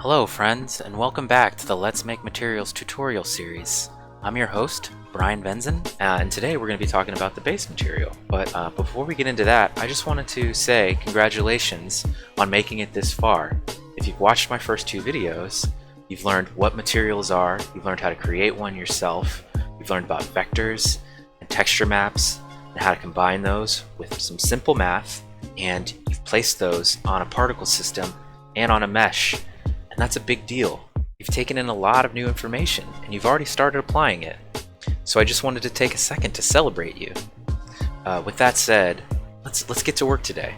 Hello friends, and welcome back to the Let's Make Materials tutorial series. I'm your host, Brian Benson, and today we're going to be talking about the base material. But before we get into that, I just wanted to say congratulations on making it this far. If you've watched my first two videos, you've learned what materials are, you've learned how to create one yourself, you've learned about vectors and texture maps, and how to combine those with some simple math, and you've placed those on a particle system and on a mesh. And that's a big deal. You've taken in a lot of new information and you've already started applying it. So I just wanted to take a second to celebrate you. With that said, let's get to work today.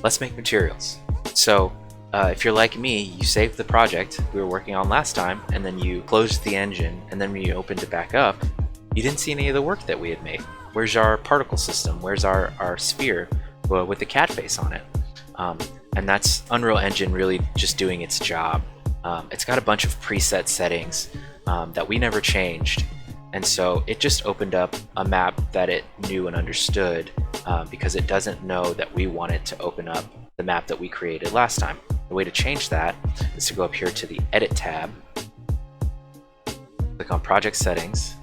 Let's make materials. So if you're like me, you saved the project we were working on last time, and then you closed the engine, and then when you opened it back up, you didn't see any of the work that we had made. Where's our particle system? Where's our sphere with the cat face on it? And that's Unreal Engine really just doing its job. It's got a bunch of preset settings that we never changed, and so it just opened up a map that it knew and understood because it doesn't know that we want it to open up the map that we created last time. The way to change that is to go up here to the Edit tab, click on Project Settings,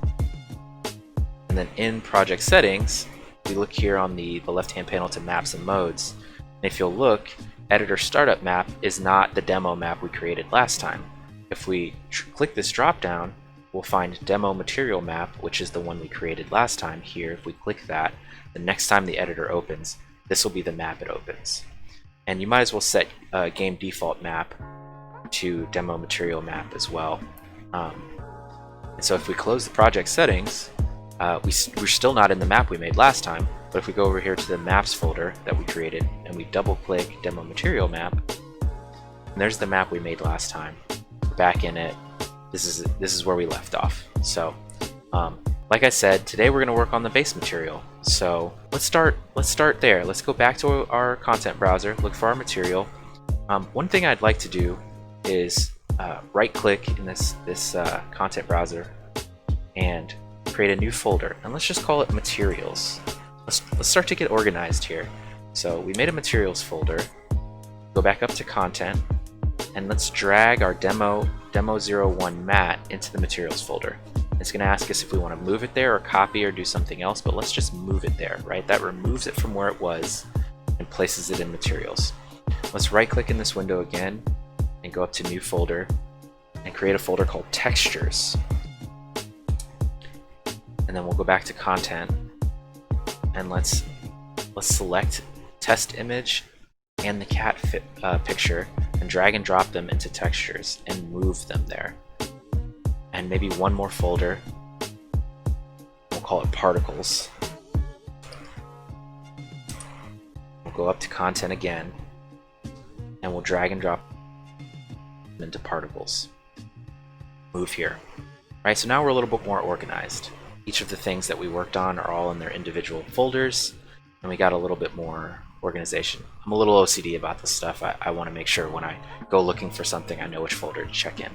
and then in Project Settings, we look here on the left-hand panel to Maps and Modes, and if you'll look, Editor Startup Map is not the demo map we created last time. If we click this drop down, we'll find Demo Material Map, which is the one we created last time. Here, if we click that, the next time the editor opens, this will be the map it opens. And you might as well set Game Default Map to Demo Material Map as well. And so if we close the project settings, we're still not in the map we made last time. But if we go over here to the Maps folder that we created and we double-click Demo Material Map, and there's the map we made last time. We're back in it. This is where we left off. So, like I said, today we're going to work on the base material. So let's start there. Let's go back to our content browser, look for our material. One thing I'd like to do is right-click in this content browser and create a new folder, and let's just call it Materials. Let's start to get organized here. So we made a materials folder, go back up to content, and let's drag our demo01 mat into the materials folder. It's going to ask us if we want to move it there or copy or do something else, but let's just move it there, right? That removes it from where it was and places it in materials. Let's right click in this window again and go up to new folder and create a folder called textures. And then we'll go back to content, and let's select test image and the cat picture and drag and drop them into textures and move them there. And maybe one more folder, we'll call it particles. We'll go up to content again and we'll drag and drop them into particles. Move here. Right, so now we're a little bit more organized. Each of the things that we worked on are all in their individual folders, and we got a little bit more organization. I'm a little OCD about this stuff. I want to make sure when I go looking for something, I know which folder to check in.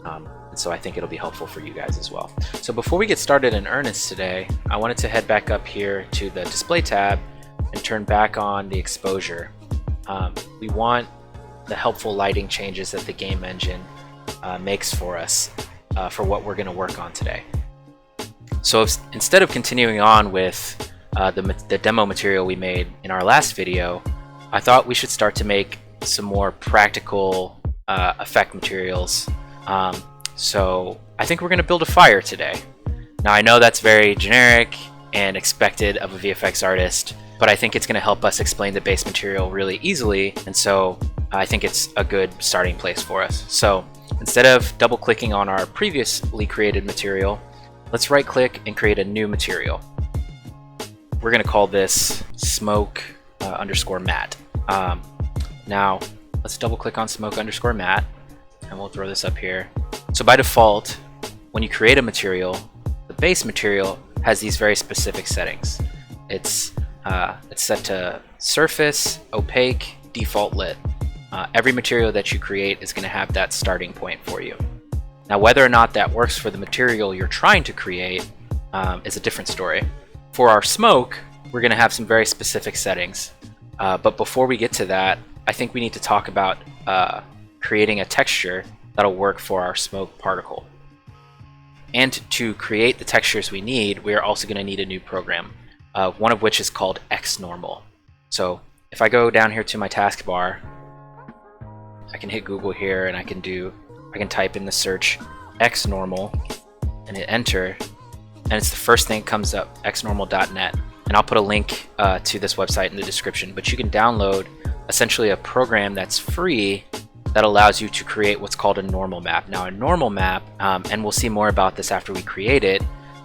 And so I think it'll be helpful for you guys as well. So before we get started in earnest today, I wanted to head back up here to the Display tab and turn back on the exposure. We want the helpful lighting changes that the game engine makes for us for what we're going to work on today. So instead of continuing on with the demo material we made in our last video, I thought we should start to make some more practical effect materials. So I think we're going to build a fire today. Now I know that's very generic and expected of a VFX artist, but I think it's going to help us explain the base material really easily, and so I think it's a good starting place for us. So instead of double clicking on our previously created material, let's right click and create a new material. We're going to call this smoke underscore mat. Now let's double click on smoke underscore mat and we'll throw this up here. So by default, when you create a material, the base material has these very specific settings. It's set to surface, opaque, default lit. Every material that you create is going to have that starting point for you. Now whether or not that works for the material you're trying to create is a different story. For our smoke, we're going to have some very specific settings. But before we get to that, I think we need to talk about creating a texture that'll work for our smoke particle. And to create the textures we need, we are also going to need a new program, one of which is called xNormal. So if I go down here to my taskbar, I can hit Google here and I can type in the search xNormal and hit enter, and it's the first thing that comes up, xnormal.net. And I'll put a link to this website in the description, but you can download essentially a program that's free that allows you to create what's called a normal map. Now, a normal map, and we'll see more about this after we create it,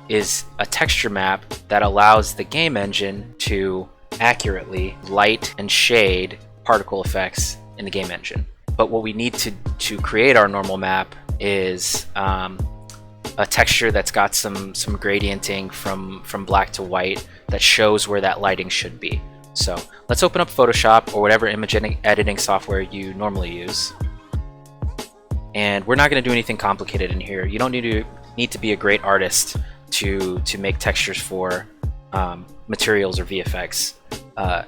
is a texture map that allows the game engine to accurately light and shade particle effects in the game engine. But what we need to create our normal map is a texture that's got some gradienting from black to white that shows where that lighting should be. So let's open up Photoshop or whatever image editing software you normally use. And we're not going to do anything complicated in here. You don't need to be a great artist to make textures for materials or VFX.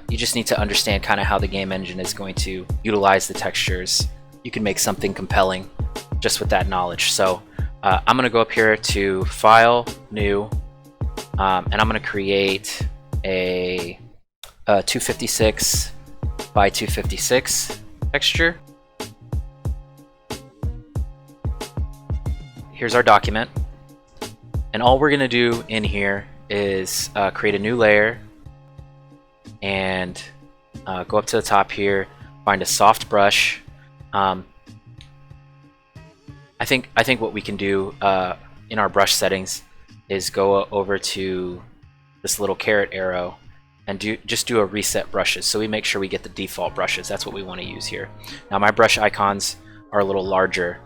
You just need to understand kind of how the game engine is going to utilize the textures. You can make something compelling just with that knowledge. So I'm going to go up here to File, New, and I'm going to create a 256 by 256 texture. Here's our document, and all we're going to do in here is create a new layer and go up to the top here, find a soft brush. I think what we can do in our brush settings is go over to this little caret arrow and just do a reset brushes, so we make sure we get the default brushes. That's what we want to use here. Now my brush icons are a little larger,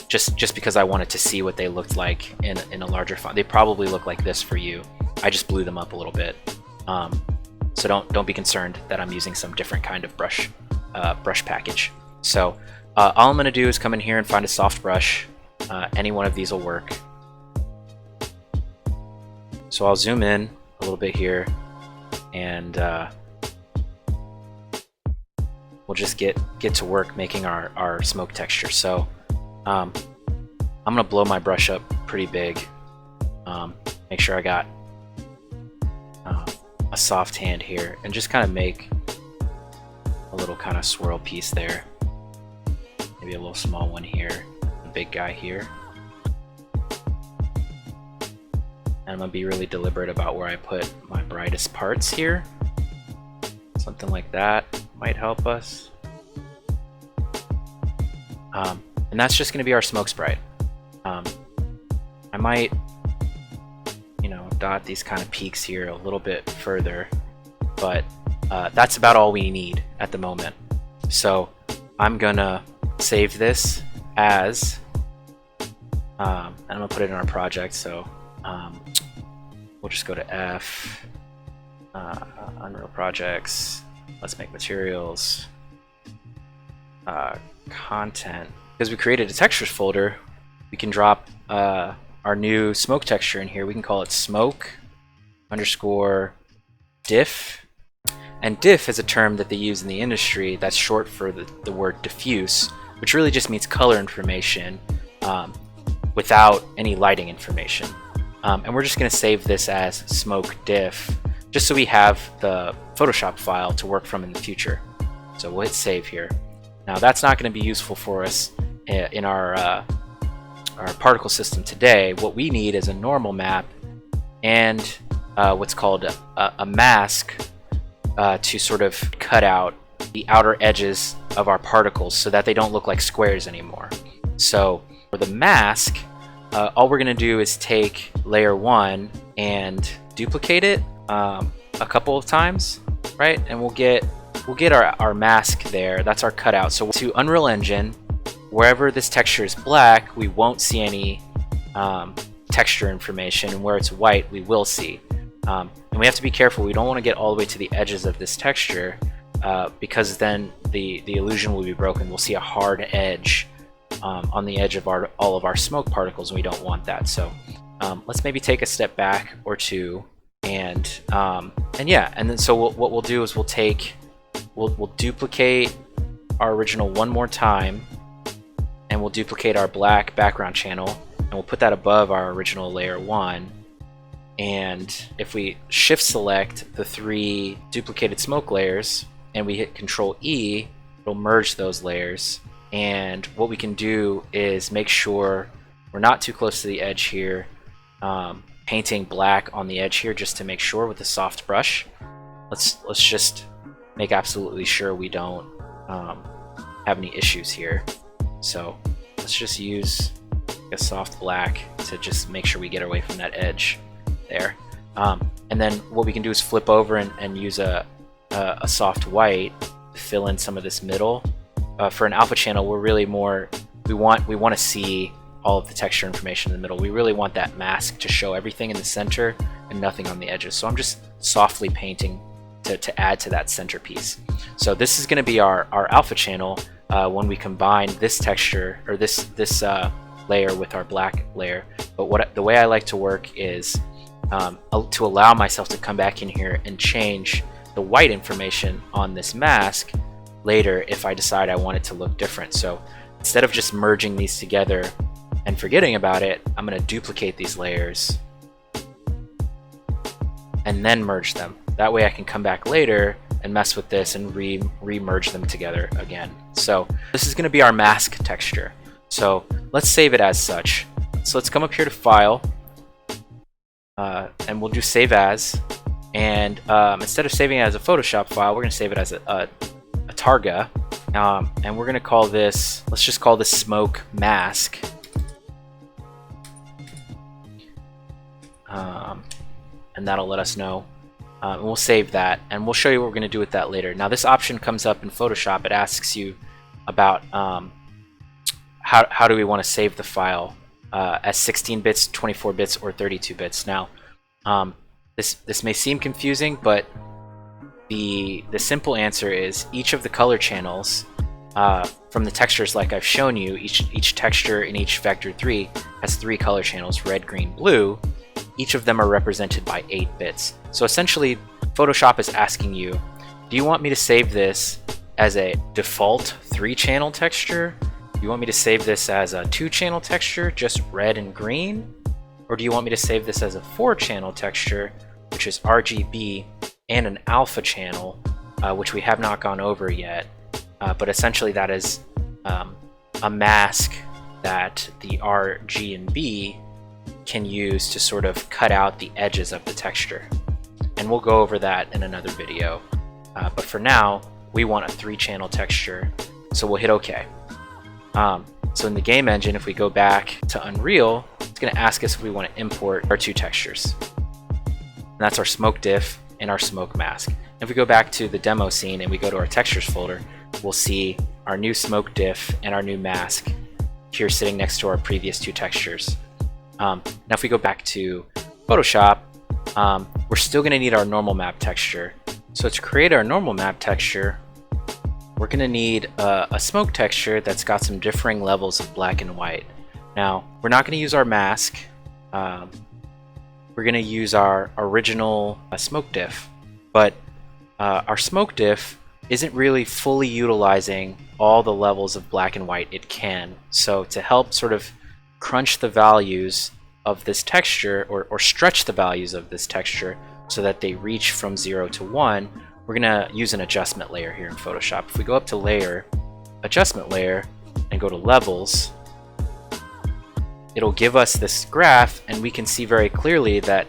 just because I wanted to see what they looked like in a larger font. They probably look like this for you. I just blew them up a little bit, so don't be concerned that I'm using some different kind of brush package. So all I'm going to do is come in here and find a soft brush. Any one of these will work. So I'll zoom in a little bit here, and we'll just get to work making our smoke texture. So I'm going to blow my brush up pretty big. Make sure I got a soft hand here, and just kind of make a little kind of swirl piece there. Maybe a little small one here, a big guy here. And I'm going to be really deliberate about where I put my brightest parts here. Something like that might help us. And that's just going to be our smoke sprite. I might, dot these kind of peaks here a little bit further, but that's about all we need at the moment. So I'm going to save this as, and I'm going to put it in our project. So we'll just go to F, Unreal Projects, let's make materials, content. Because we created a textures folder, we can drop our new smoke texture in here. We can call it smoke _ diff. And diff is a term that they use in the industry that's short for the word diffuse, which really just means color information without any lighting information. And we're just going to save this as smoke diff, just so we have the Photoshop file to work from in the future. So we'll hit save here. Now that's not going to be useful for us in our particle system today. What we need is a normal map and what's called a mask to sort of cut out the outer edges of our particles so that they don't look like squares anymore. So for the mask, all we're going to do is take layer 1 and duplicate it a couple of times, right? And we'll get our mask there. That's our cutout. So to Unreal Engine, wherever this texture is black, we won't see any texture information, and where it's white, we will see. And we have to be careful. We don't want to get all the way to the edges of this texture because then the illusion will be broken. We'll see a hard edge on the edge of all of our smoke particles, and we don't want that. So let's maybe take a step back or two, and yeah, and then so what we'll do is we'll duplicate our original one more time, and we'll duplicate our black background channel, and we'll put that above our original layer 1. And if we shift select the 3 duplicated smoke layers and we hit Control E, it'll merge those layers. And what we can do is make sure we're not too close to the edge here, painting black on the edge here just to make sure with a soft brush. Let's just make absolutely sure we don't have any issues here. So let's just use a soft black to just make sure we get away from that edge there. And then what we can do is flip over and use a soft white to fill in some of this middle. For an alpha channel, we're really more, we want to see all of the texture information in the middle. We really want that mask to show everything in the center and nothing on the edges. So I'm just softly painting to add to that centerpiece. So this is going to be our alpha channel when we combine this texture or this layer with our black layer. But the way I like to work is to allow myself to come back in here and change the white information on this mask later if I decide I want it to look different. So instead of just merging these together and forgetting about it, I'm going to duplicate these layers and then merge them. That way I can come back later and mess with this and re-merge them together again. So this is going to be our mask texture. So let's save it as such. So let's come up here to File, and we'll do Save As. And instead of saving it as a Photoshop file, we're going to save it as a Targa. And we're going to call this, let's just call this Smoke Mask. And that'll let us know. And we'll save that, and we'll show you what we're going to do with that later. Now this option comes up in Photoshop. It asks you about how do we want to save the file as 16 bits, 24 bits, or 32 bits. Now this may seem confusing, but the simple answer is each of the color channels from the textures like I've shown you, each texture in each vector 3 has 3 color channels, red, green, blue. Each of them are represented by 8 bits. So essentially, Photoshop is asking you, do you want me to save this as a default 3-channel texture? Do you want me to save this as a 2-channel texture, just red and green? Or do you want me to save this as a 4-channel texture, which is RGB, and an alpha channel, which we have not gone over yet? But essentially that is a mask that the R, G, and B can use to sort of cut out the edges of the texture. And we'll go over that in another video. But for now, we want a 3-channel texture, so we'll hit OK. So in the game engine, if we go back to Unreal, it's going to ask us if we want to import our 2 textures. And that's our smoke diff and our smoke mask. If we go back to the demo scene and we go to our textures folder, we'll see our new smoke diff and our new mask here sitting next to our previous 2 textures. Now if we go back to Photoshop, we're still going to need our normal map texture. So to create our normal map texture, we're going to need a smoke texture that's got some differing levels of black and white. Now we're not going to use our mask, we're going to use our original smoke diff, but our smoke diff isn't really fully utilizing all the levels of black and white it can. So to help sort of crunch the values of this texture or stretch the values of this texture so that they reach from 0 to 1, we're gonna use an adjustment layer here in Photoshop. If we go up to Layer, Adjustment Layer, and go to Levels, it'll give us this graph, and we can see very clearly that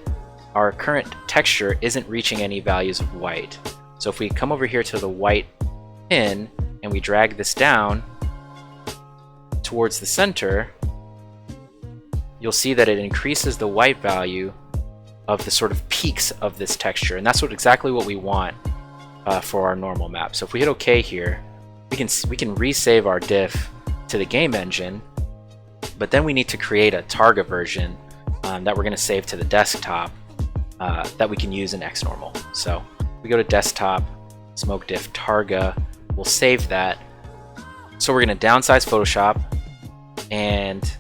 our current texture isn't reaching any values of white. So if we come over here to the white pin and we drag this down towards the center, you'll see that it increases the white value of the sort of peaks of this texture, and that's exactly what we want for our normal map. So if we hit OK here, we can resave our diff to the game engine, but then we need to create a Targa version that we're going to save to the desktop that we can use in xNormal. So we go to Desktop, Smoke Diff Targa, we'll save that. So we're going to downsize Photoshop and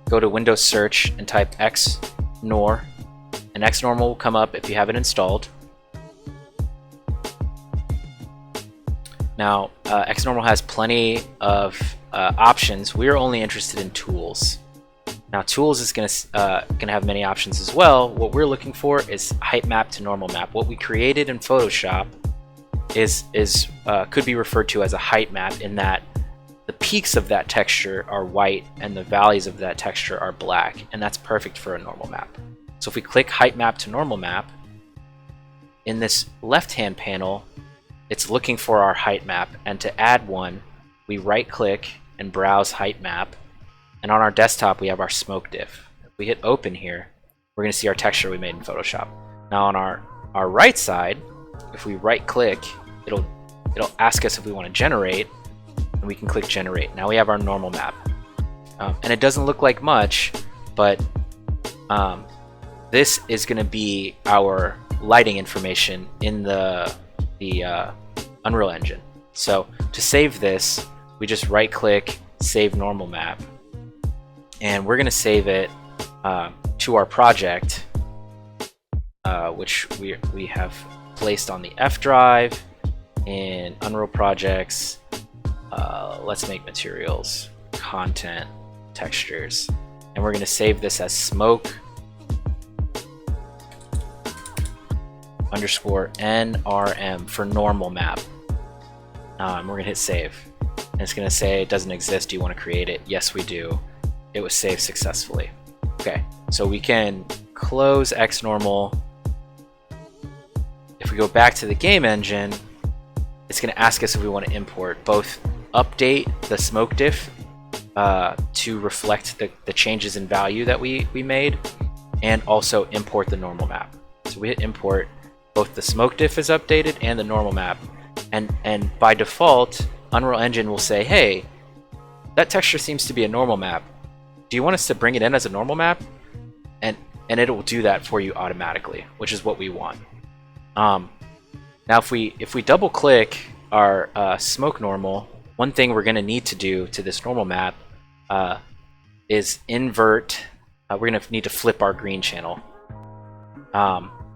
go to Windows Search and type xNor, and xNormal will come up if you have it installed. Now, xNormal has plenty of options. We are only interested in tools. Now, tools is gonna have many options as well. What we're looking for is height map to normal map. What we created in Photoshop could be referred to as a height map, in that the peaks of that texture are white and the valleys of that texture are black, and that's perfect for a normal map. So if we click height map to normal map, in this left-hand panel, it's looking for our height map, and to add one, we right-click and browse height map, and on our desktop we have our smoke diff. If we hit open here, we're going to see our texture we made in Photoshop. Now on our right side, if we right-click, it'll ask us if we want to generate, and we can click generate. Now we have our normal map, and it doesn't look like much, but this is going to be our lighting information in the Unreal Engine. So to save this, we just right click, save normal map, and we're going to save it to our project, which we have placed on the F drive in Unreal Projects. Let's make materials, content, textures, and we're going to save this as smoke _NRM for normal map. We're gonna hit save, and it's gonna say it doesn't exist. Do you want to create it? Yes, we do. It was saved successfully. Okay, so we can close xNormal. If we go back to the game engine, it's gonna ask us if we want to import both update the smoke diff to reflect the changes in value that we made, and also import the normal map. So we hit import. Both the smoke diff is updated and the normal map, and by default Unreal Engine will say, hey, that texture seems to be a normal map. Do you want us to bring it in as a normal map? And it will do that for you automatically, which is what we want. Now if we double click our smoke normal, one thing we're going to need to do to this normal map is invert. We're going to need to flip our green channel.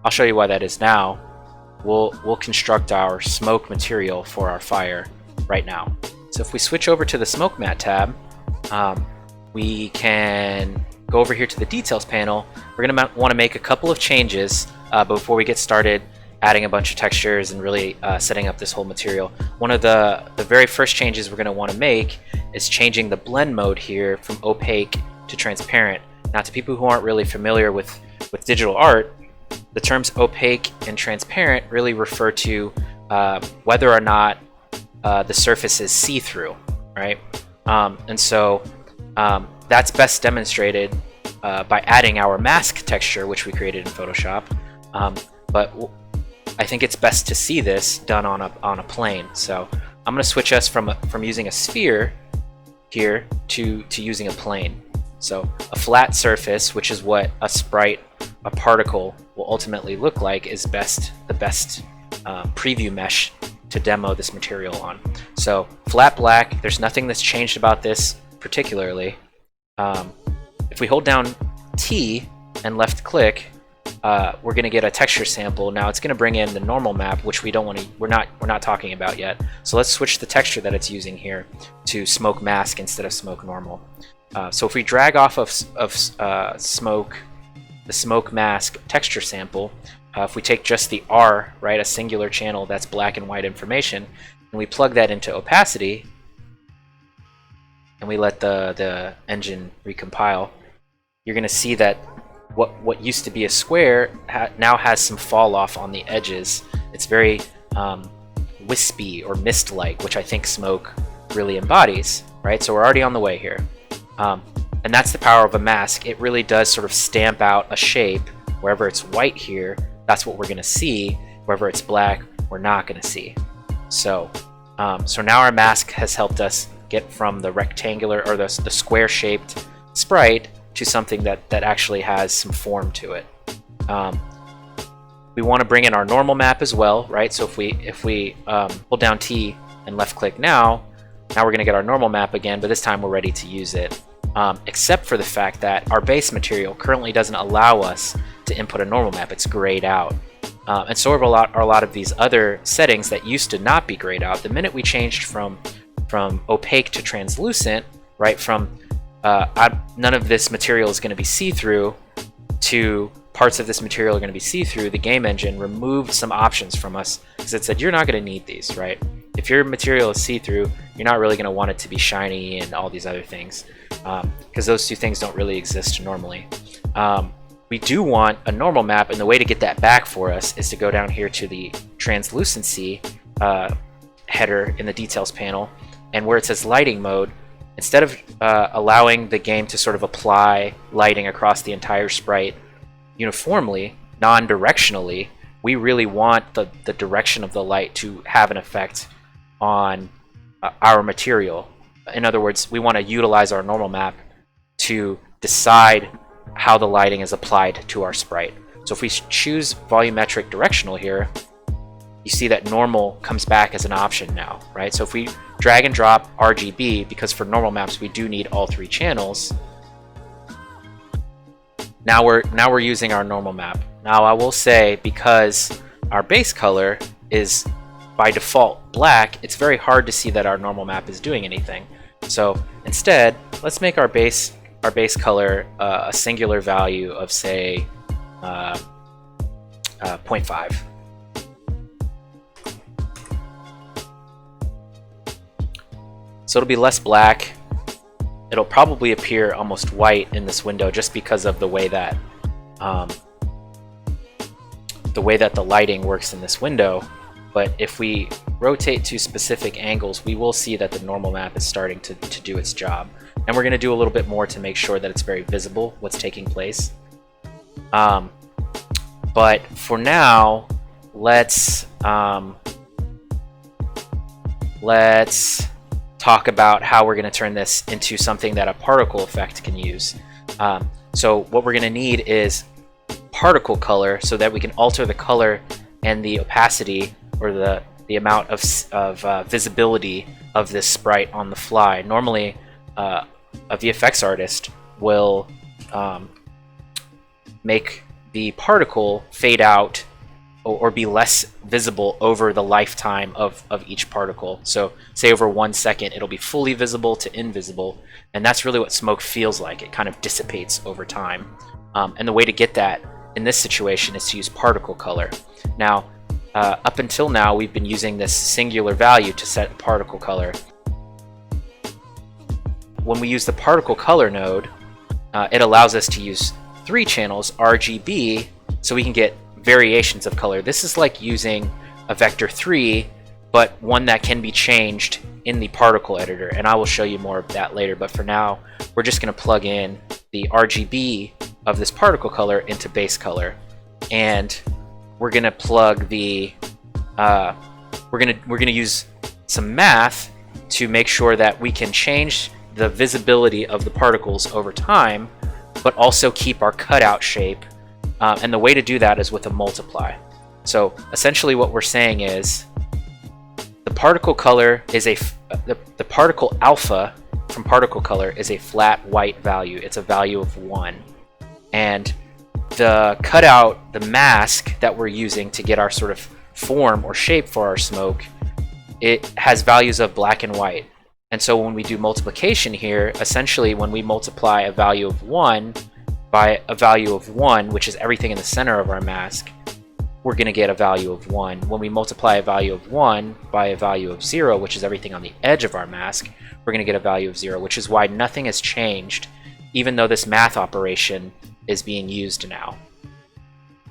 I'll show you why that is now. We'll construct our smoke material for our fire right now. So if we switch over to the smoke mat tab, we can go over here to the details panel. We're going to want to make a couple of changes before we get started adding a bunch of textures and really setting up this whole material. One of the very first changes we're going to want to make is changing the blend mode here from opaque to transparent. Now, to people who aren't really familiar with digital art, the terms opaque and transparent really refer to whether or not the surface is see-through, right? And so that's best demonstrated by adding our mask texture, which we created in Photoshop. But I think it's best to see this done on a plane. So I'm going to switch us from using a sphere here to using a plane. So a flat surface, which is what a sprite, a particle, will ultimately look like, is the best preview mesh to demo this material on. So flat black, there's nothing that's changed about this particularly. If we hold down T and left click, we're going to get a texture sample. Now it's going to bring in the normal map, which we're not talking about yet. So let's switch the texture that it's using here to smoke mask instead of smoke normal. So if we drag off of smoke, the smoke mask texture sample, if we take just the R, right, a singular channel that's black and white information, and we plug that into opacity, and we let the engine recompile, you're going to see that what used to be a square now has some fall off on the edges. It's very wispy or mist-like, which I think smoke really embodies, right? So we're already on the way here. And that's the power of a mask. It really does sort of stamp out a shape. Wherever it's white here, that's what we're going to see. Wherever it's black, we're not going to see. So now our mask has helped us get from the rectangular or the square-shaped sprite to something that actually has some form to it. We want to bring in our normal map as well, right? So if we hold down T and left-click now we're going to get our normal map again, but this time we're ready to use it. Except for the fact that our base material currently doesn't allow us to input a normal map. It's grayed out. and so are a lot of these other settings that used to not be grayed out. The minute we changed from opaque to translucent, right, from none of this material is going to be see-through to parts of this material are going to be see-through, the game engine removed some options from us because it said you're not going to need these, right? If your material is see-through, you're not really going to want it to be shiny and all these other things, because those two things don't really exist normally. We do want a normal map, and the way to get that back for us is to go down here to the translucency header in the details panel, and where it says lighting mode, instead of allowing the game to sort of apply lighting across the entire sprite uniformly, non-directionally, we really want the direction of the light to have an effect on our material. In other words, we want to utilize our normal map to decide how the lighting is applied to our sprite. So if we choose volumetric directional here, you see that normal comes back as an option now, right? So if we drag and drop RGB, because for normal maps we do need all three channels, now we're using our normal map. Now I will say, because our base color is by default black, it's very hard to see that our normal map is doing anything. So instead, let's make our base color a singular value of, say, 0.5. So it'll be less black. It'll probably appear almost white in this window just because of the way that the lighting works in this window. But if we rotate to specific angles, we will see that the normal map is starting to do its job. And we're going to do a little bit more to make sure that it's very visible what's taking place. But for now, let's talk about how we're going to turn this into something that a particle effect can use. So what we're going to need is particle color, so that we can alter the color and the opacity, or the amount of visibility of this sprite on the fly. Normally, a VFX artist will make the particle fade out or be less visible over the lifetime of each particle. So say over 1 second it'll be fully visible to invisible, and that's really what smoke feels like. It kind of dissipates over time. And the way to get that in this situation is to use particle color. Now, up until now we've been using this singular value to set particle color. When we use the particle color node, it allows us to use 3 channels RGB, so we can get variations of color. This is like using a vector 3, but one that can be changed in the particle editor, and I will show you more of that later. But for now, we're just going to plug in the RGB of this particle color into base color, and we're going to plug the we're going to use some math to make sure that we can change the visibility of the particles over time, but also keep our cutout shape. And the way to do that is with a multiply. So essentially what we're saying is the particle color is the particle alpha from particle color is a flat white value. It's a value of 1. And the cutout, the mask that we're using to get our sort of form or shape for our smoke, it has values of black and white. And so when we do multiplication here, essentially when we multiply a value of 1 by a value of 1, which is everything in the center of our mask, we're going to get a value of 1. When we multiply a value of 1 by a value of 0, which is everything on the edge of our mask, we're going to get a value of 0, which is why nothing has changed, even though this math operation is being used now.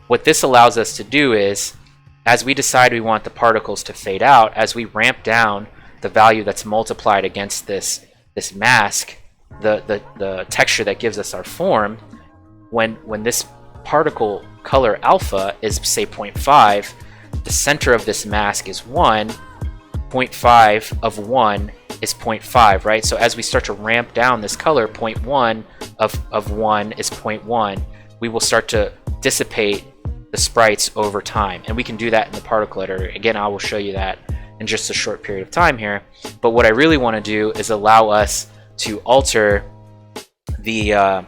What this allows us to do is, as we decide we want the particles to fade out, as we ramp down the value that's multiplied against this mask, the texture that gives us our form, when this particle color alpha is, say, 0.5, the center of this mask is 1, 0.5 of 1 is 0.5, right? So as we start to ramp down this color, 0.1 of 1 is 0.1, we will start to dissipate the sprites over time. And we can do that in the particle editor. Again, I will show you that in just a short period of time here. But what I really want to do is allow us to alter the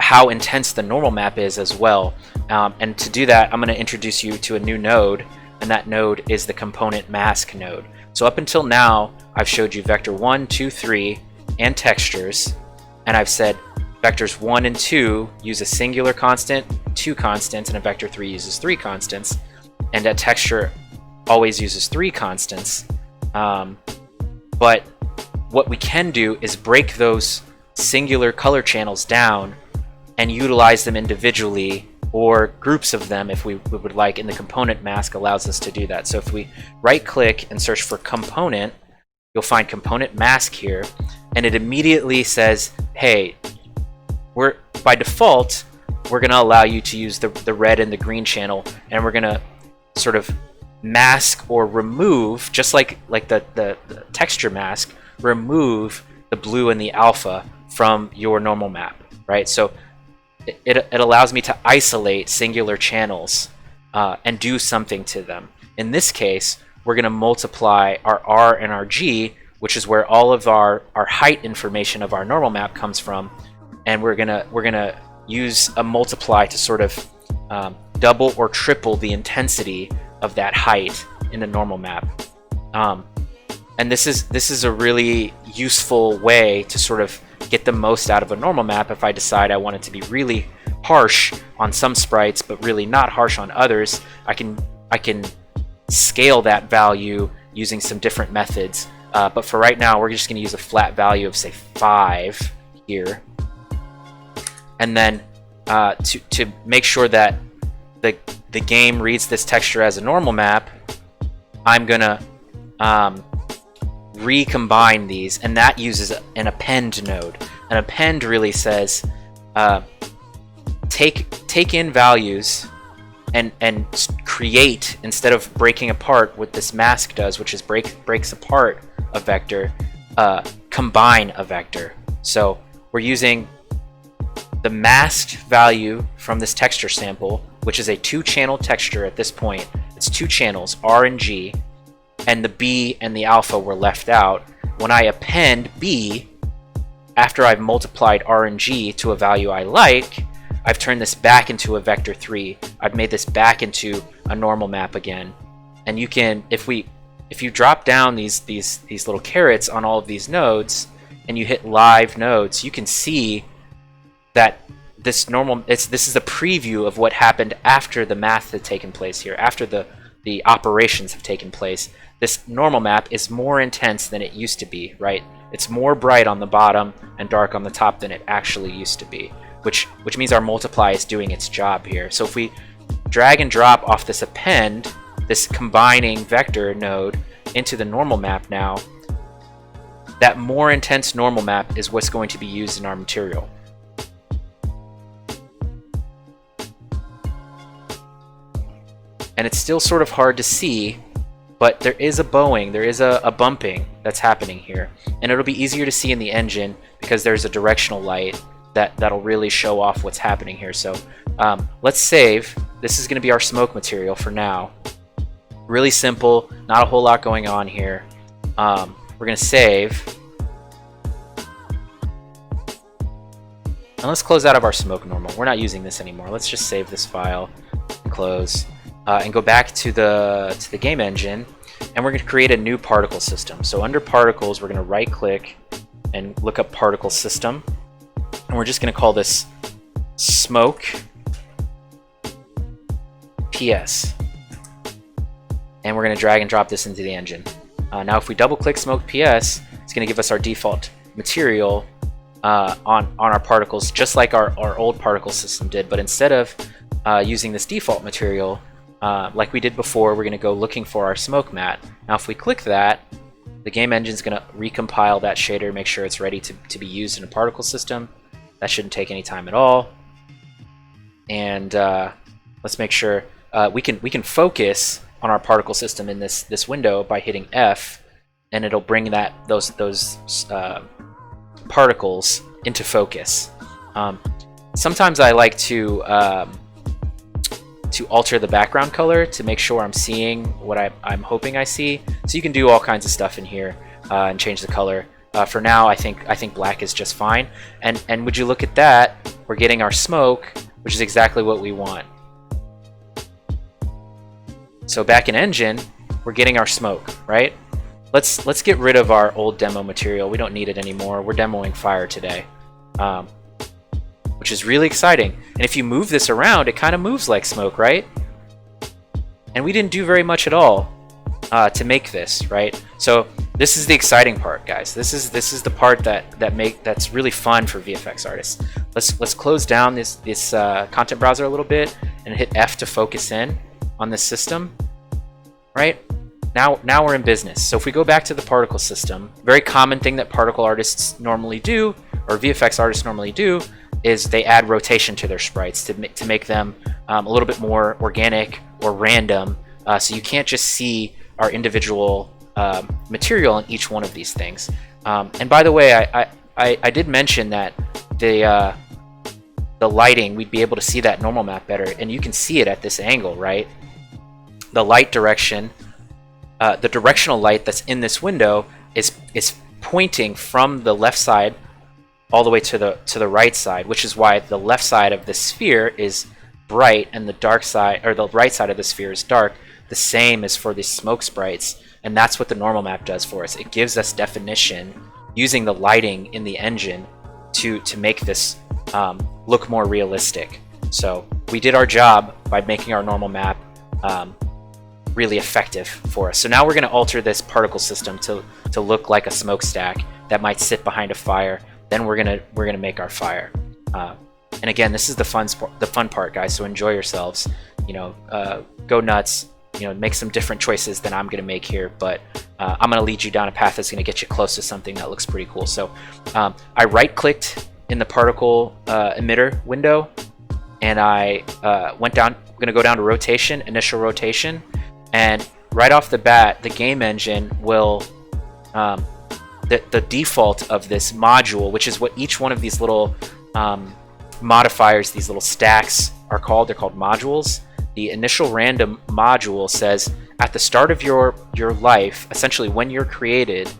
how intense the normal map is as well. And to do that, I'm going to introduce you to a new node, and that node is the component mask node. So up until now, I've showed you vector 1, 2, 3, and textures, and I've said vectors 1 and 2 use a singular constant, 2 constants, and a vector 3 uses 3 constants, and a texture always uses 3 constants. But what we can do is break those singular color channels down and utilize them individually, or groups of them if we would like, and the component mask allows us to do that. So if we right click and search for component, you'll find component mask here, and it immediately says, hey, by default we're going to allow you to use the red and the green channel, and we're going to sort of mask or remove, just like the texture mask, remove the blue and the alpha from your normal map, right? So it allows me to isolate singular channels and do something to them. In this case, we're going to multiply our R and our G, which is where all of our height information of our normal map comes from, and we're gonna use a multiply to sort of double or triple the intensity of that height in the normal map. And this is a really useful way to sort of get the most out of a normal map if I decide I want it to be really harsh on some sprites but really not harsh on others. I can scale that value using some different methods, but for right now we're just going to use a flat value of say 5 here, and then to make sure that the game reads this texture as a normal map, I'm gonna recombine these, and that uses an append node. An append really says take in values and create, instead of breaking apart what this mask does, which is breaks apart a vector, combine a vector. So we're using the masked value from this texture sample, which is a 2-channel texture at this point. It's 2 channels, R and G, and the B and the alpha were left out. When I append B, after I've multiplied R and G to a value I like, I've turned this back into a vector 3. I've made this back into a normal map again. And you can, if you drop down these little carets on all of these nodes, and you hit live nodes, you can see that this is a preview of what happened after the math had taken place here, after the operations have taken place. This normal map is more intense than it used to be, right? It's more bright on the bottom and dark on the top than it actually used to be, which means our multiply is doing its job here. So if we drag and drop off this append, this combining vector node, into the normal map now, that more intense normal map is what's going to be used in our material. And it's still sort of hard to see, but there is a bowing, there is a bumping that's happening here. And it'll be easier to see in the engine because there's a directional light that'll really show off what's happening here. So let's save. This is going to be our smoke material for now. Really simple, not a whole lot going on here. We're going to save. And let's close out of our smoke normal. We're not using this anymore. Let's just save this file and close. And go back to the game engine, and we're going to create a new particle system. So under particles, we're going to right click and look up particle system, and we're just going to call this smoke PS, and we're going to drag and drop this into the engine. Now if we double click smoke PS, it's going to give us our default material on our particles, just like our old particle system did, but instead of using this default material, like we did before, we're going to go looking for our smoke mat. Now if we click that, the game engine's going to recompile that shader, make sure it's ready to be used in a particle system. That shouldn't take any time at all. And let's make sure we can focus on our particle system in this window by hitting F, and it'll bring those particles into focus. Sometimes I like to alter the background color to make sure I'm seeing what I'm hoping I see. So you can do all kinds of stuff in here and change the color. For now, I think black is just fine. And would you look at that? We're getting our smoke, which is exactly what we want. So back in engine, we're getting our smoke, right? Let's get rid of our old demo material. We don't need it anymore. We're demoing fire today, which is really exciting. And if you move this around, it kind of moves like smoke, right? And we didn't do very much at all to make this, right? So this is the exciting part, guys. This is the part that's really fun for VFX artists. Let's close down this content browser a little bit and hit F to focus in on this system, right? Now we're in business. So if we go back to the particle system, very common thing that particle artists normally do, or VFX artists normally do, is they add rotation to their sprites to make them a little bit more organic or random. So you can't just see our individual material in each one of these things. And by the way, I did mention that the lighting, we'd be able to see that normal map better, and you can see it at this angle, right? The light direction, the directional light that's in this window is pointing from the left side all the way to the right side, which is why the left side of the sphere is bright and the dark side, or the right side of the sphere, is dark. The same as for the smoke sprites, and that's what the normal map does for us. It gives us definition using the lighting in the engine to make this look more realistic. So we did our job by making our normal map really effective for us. So now we're going to alter this particle system to look like a smokestack that might sit behind a fire. Then we're gonna make our fire. And again, this is the fun part, guys. So enjoy yourselves. Go nuts. Make some different choices than I'm gonna make here, but I'm gonna lead you down a path that's gonna get you close to something that looks pretty cool. So I right-clicked in the particle emitter window, and I went down. I'm gonna go down to rotation, initial rotation, and right off the bat, the game engine will the default of this module, which is what each one of these little modifiers, these little stacks are called. They're called modules. The initial random module says at the start of your life, essentially when you're created,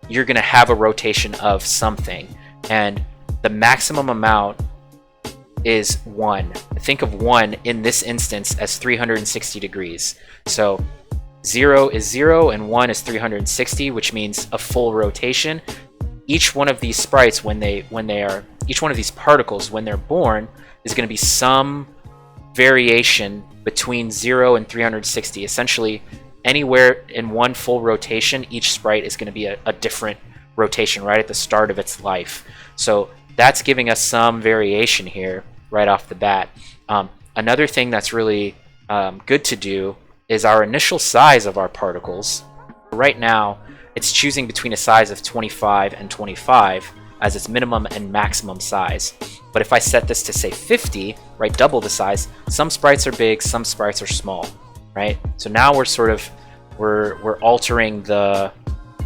you're going to have a rotation of something, and the maximum amount is 1. Think of 1 in this instance as 360 degrees. So 0 is 0 and 1 is 360, which means a full rotation. Each one of these sprites, each one of these particles, when they're born, is going to be some variation between 0 and 360. Essentially, anywhere in one full rotation, each sprite is going to be a different rotation right at the start of its life. So that's giving us some variation here right off the bat. Another thing that's really good to do is our initial size of our particles. Right now, it's choosing between a size of 25 and 25 as its minimum and maximum size. But if I set this to say 50, right, double the size, some sprites are big, some sprites are small, right? So now we're altering the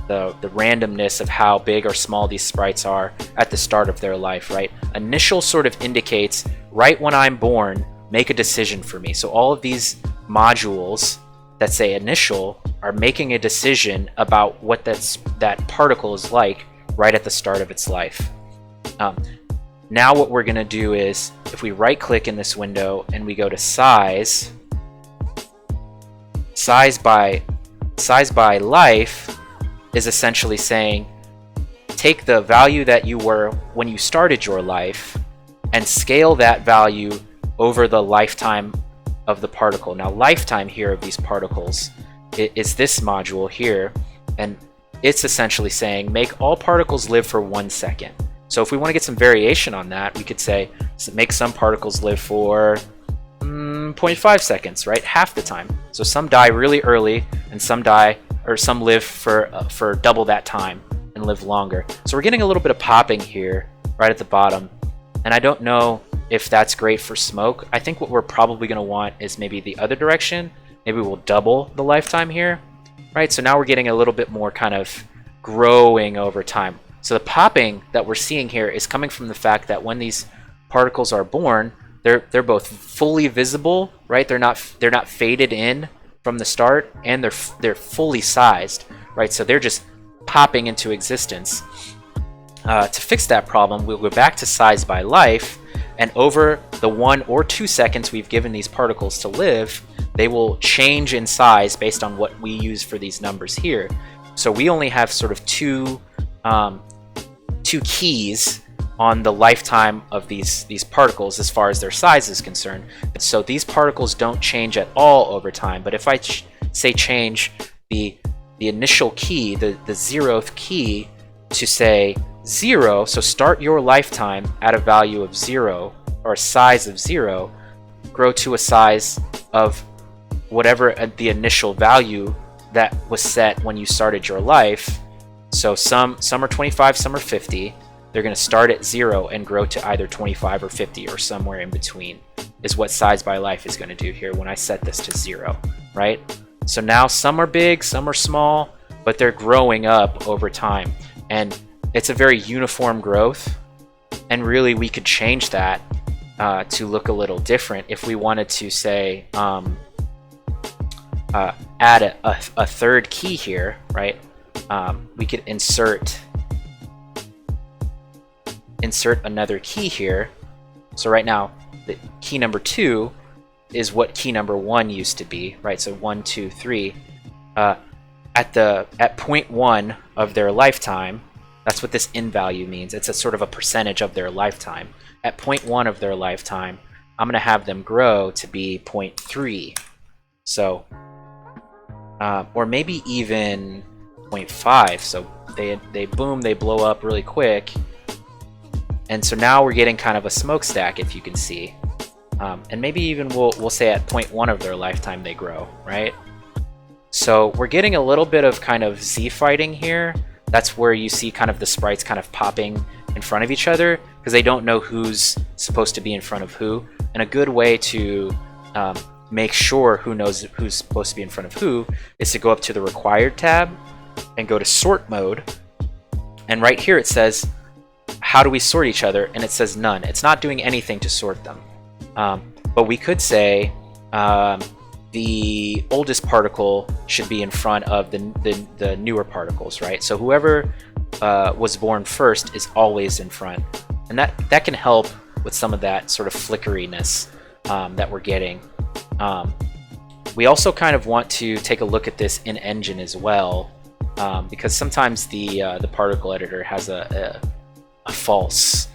randomness of how big or small these sprites are at the start of their life, right? Initial sort of indicates right when I'm born, make a decision for me. So all of these modules that say initial are making a decision about what that particle is like right at the start of its life. Now what we're going to do is, if we right click in this window and we go to size by life is essentially saying take the value that you were when you started your life and scale that value over the lifetime of the particle. Now lifetime here of these particles is this module here, and it's essentially saying make all particles live for 1 second. So if we want to get some variation on that, we could say make some particles live for 0.5 seconds, right? Half the time. So some die really early and some live for double that time and live longer. So we're getting a little bit of popping here right at the bottom, and I don't know if that's great for smoke. I think what we're probably going to want is maybe the other direction. Maybe we'll double the lifetime here, right? So now we're getting a little bit more kind of growing over time. So the popping that we're seeing here is coming from the fact that when these particles are born, they're both fully visible, right? They're not faded in from the start, and they're fully sized, right? So they're just popping into existence. To fix that problem, we'll go back to size by life, and over the 1 or 2 seconds we've given these particles to live, they will change in size based on what we use for these numbers here. So we only have sort of two keys on the lifetime of these particles as far as their size is concerned. So these particles don't change at all over time. But if I say change the initial key, the 0th key, to say 0, so start your lifetime at a value of 0 or a size of 0, grow to a size of whatever the initial value that was set when you started your life. So some are 25, some are 50. They're going to start at 0 and grow to either 25 or 50 or somewhere in between, is what size by life is going to do here when I set this to 0, right? So now some are big, some are small, but they're growing up over time. And it's a very uniform growth. And really we could change that to look a little different if we wanted to say add a third key here, right? We could insert another key here. So right now the key number 2 is what key number 1 used to be, right? So 1, 2, 3. At point 1 of their lifetime, that's what this in value means. It's a sort of a percentage of their lifetime. At point 1 of their lifetime, I'm going to have them grow to be 0.3. So, or maybe even 0.5. So they boom, they blow up really quick. And so now we're getting kind of a smokestack, if you can see. And maybe even we'll say at point 1 of their lifetime they grow, right? So we're getting a little bit of kind of Z fighting here. That's where you see kind of the sprites kind of popping in front of each other because they don't know who's supposed to be in front of who. And a good way to make sure who knows who's supposed to be in front of who is to go up to the required tab and go to sort mode. And right here it says, how do we sort each other? And it says none. It's not doing anything to sort them. But we could say the oldest particle should be in front of the newer particles, right? So whoever was born first is always in front. And that can help with some of that sort of flickeriness that we're getting. We also kind of want to take a look at this in engine as well, because sometimes the particle editor has a false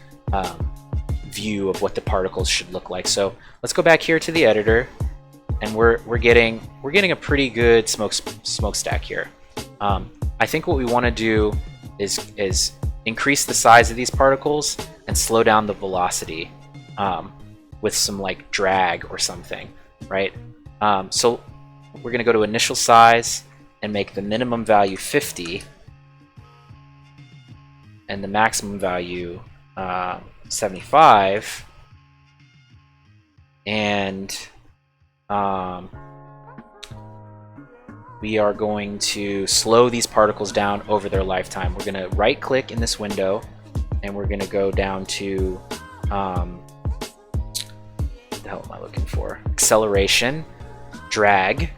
view of what the particles should look like. So let's go back here to the editor, and we're getting a pretty good smokestack here. I think what we want to do is increase the size of these particles and slow down the velocity with some like drag or something, right? So we're gonna go to initial size and make the minimum value 50 and the maximum value 75, and we are going to slow these particles down over their lifetime. We're going to right click in this window and we're going to go down to what the hell am I looking for? Acceleration, drag.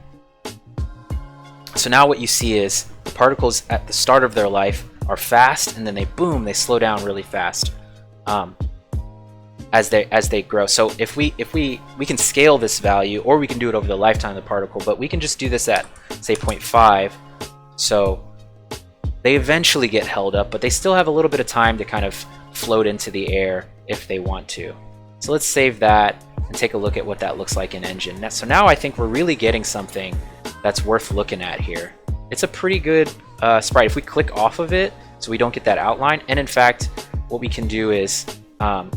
So now what you see is the particles at the start of their life are fast, and then they boom, they slow down really fast as they grow. So if we can scale this value, or we can do it over the lifetime of the particle, but we can just do this at say 0.5. So they eventually get held up, but they still have a little bit of time to kind of float into the air if they want to. So let's save that and take a look at what that looks like in engine. So now I think we're really getting something that's worth looking at here. It's a pretty good sprite. If we click off of it, so we don't get that outline, and in fact, what we can do is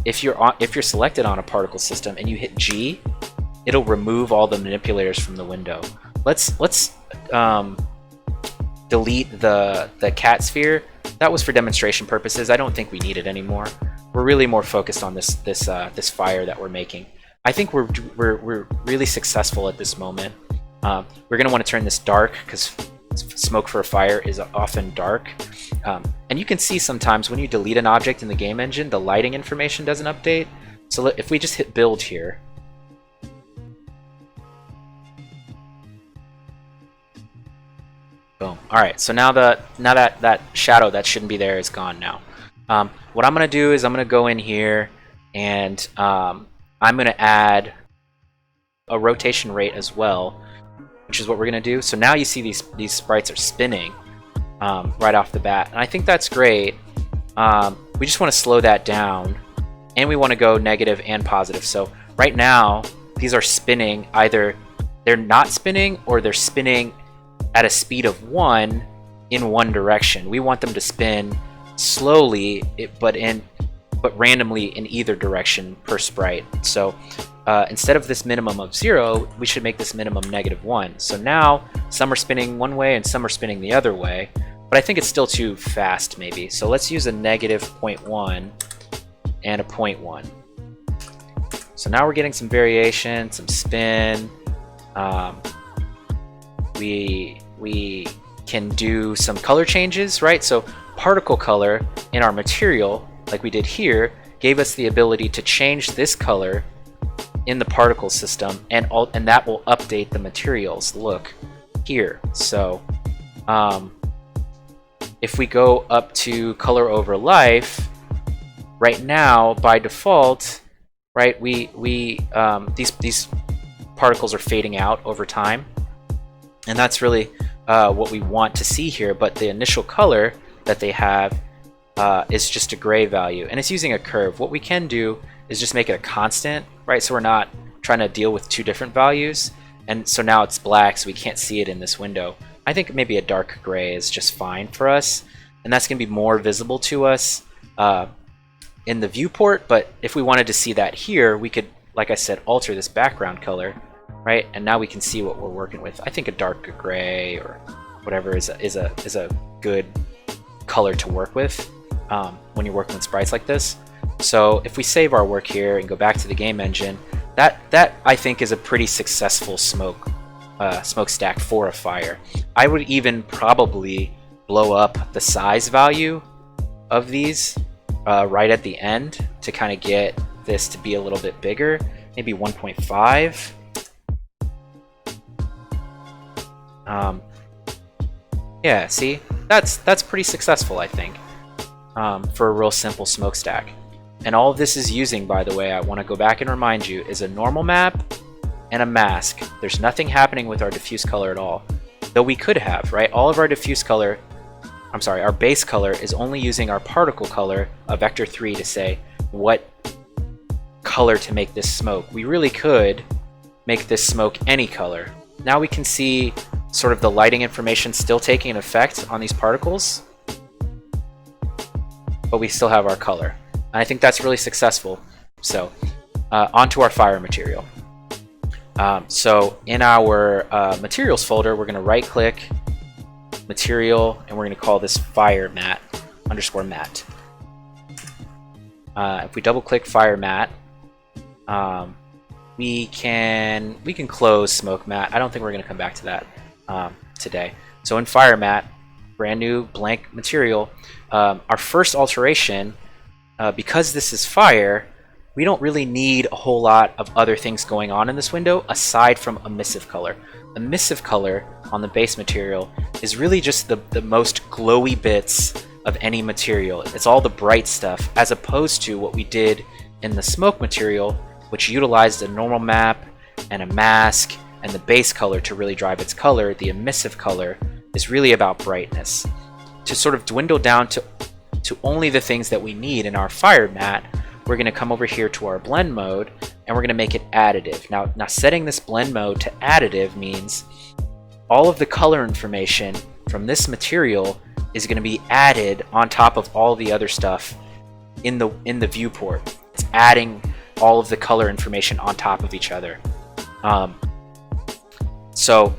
if you're selected on a particle system and you hit G, it'll remove all the manipulators from the window. Let's delete the cat sphere. That was for demonstration purposes. I don't think we need it anymore. We're really more focused on this fire that we're making. I think we're really successful at this moment. We're going to want to turn this dark because smoke for a fire is often dark. And you can see sometimes when you delete an object in the game engine, the lighting information doesn't update. So if we just hit build here, boom. All right, so now that shadow that shouldn't be there is gone now. What I'm going to do is I'm going to go in here and I'm going to add a rotation rate as well, which is what we're going to do. So now you see these sprites are spinning right off the bat, and I think that's great. We just want to slow that down, and we want to go negative and positive. So right now these are spinning, either they're not spinning or they're spinning at a speed of 1 in one direction. We want them to spin slowly, but randomly in either direction per sprite. So instead of this minimum of 0, we should make this minimum -1. So now some are spinning one way and some are spinning the other way, but I think it's still too fast maybe. So let's use a -0.1 and a 0.1. So now we're getting some variation, some spin. We can do some color changes, right? So particle color in our material, like we did here, gave us the ability to change this color in the particle system, and that will update the materials. Look here. So if we go up to color over life, right now by default, right, these particles are fading out over time, and that's really what we want to see here. But the initial color that they have is just a gray value, and it's using a curve. What we can do is just make it a constant, right? So we're not trying to deal with two different values, and so now it's black, so we can't see it in this window. I think maybe a dark gray is just fine for us, and that's going to be more visible to us in the viewport. But if we wanted to see that here, we could, like I said, alter this background color, right? And now we can see what we're working with. I think a dark gray or whatever is a good color to work with when you're working with sprites like this. So if we save our work here and go back to the game engine, that I think is a pretty successful smokestack for a fire. I would even probably blow up the size value of these right at the end to kind of get this to be a little bit bigger, maybe 1.5. Yeah, see, that's pretty successful, I think, for a real simple smokestack. And all of this is using, by the way, I want to go back and remind you, is a normal map and a mask. There's nothing happening with our diffuse color at all, though we could have, right? All of our diffuse color, I'm sorry, our base color is only using our particle color, a vector 3, to say what color to make this smoke. We really could make this smoke any color. Now we can see sort of the lighting information still taking an effect on these particles, but we still have our color. And I think that's really successful. So onto our fire material. So in our materials folder, we're going to right click material, and we're going to call this fire mat _ mat. If we double click fire mat, we can close smoke mat. I don't think we're going to come back to that today. So in fire mat, brand new blank material, our first alteration, because this is fire, we don't really need a whole lot of other things going on in this window aside from emissive color. Emissive color on the base material is really just the most glowy bits of any material. It's all the bright stuff, as opposed to what we did in the smoke material, which utilized a normal map and a mask and the base color to really drive its color. The emissive color is really about brightness. To sort of dwindle down to only the things that we need in our fire mat, we're going to come over here to our blend mode, and we're going to make it additive. Now setting this blend mode to additive means all of the color information from this material is going to be added on top of all the other stuff in the viewport. It's adding all of the color information on top of each other. So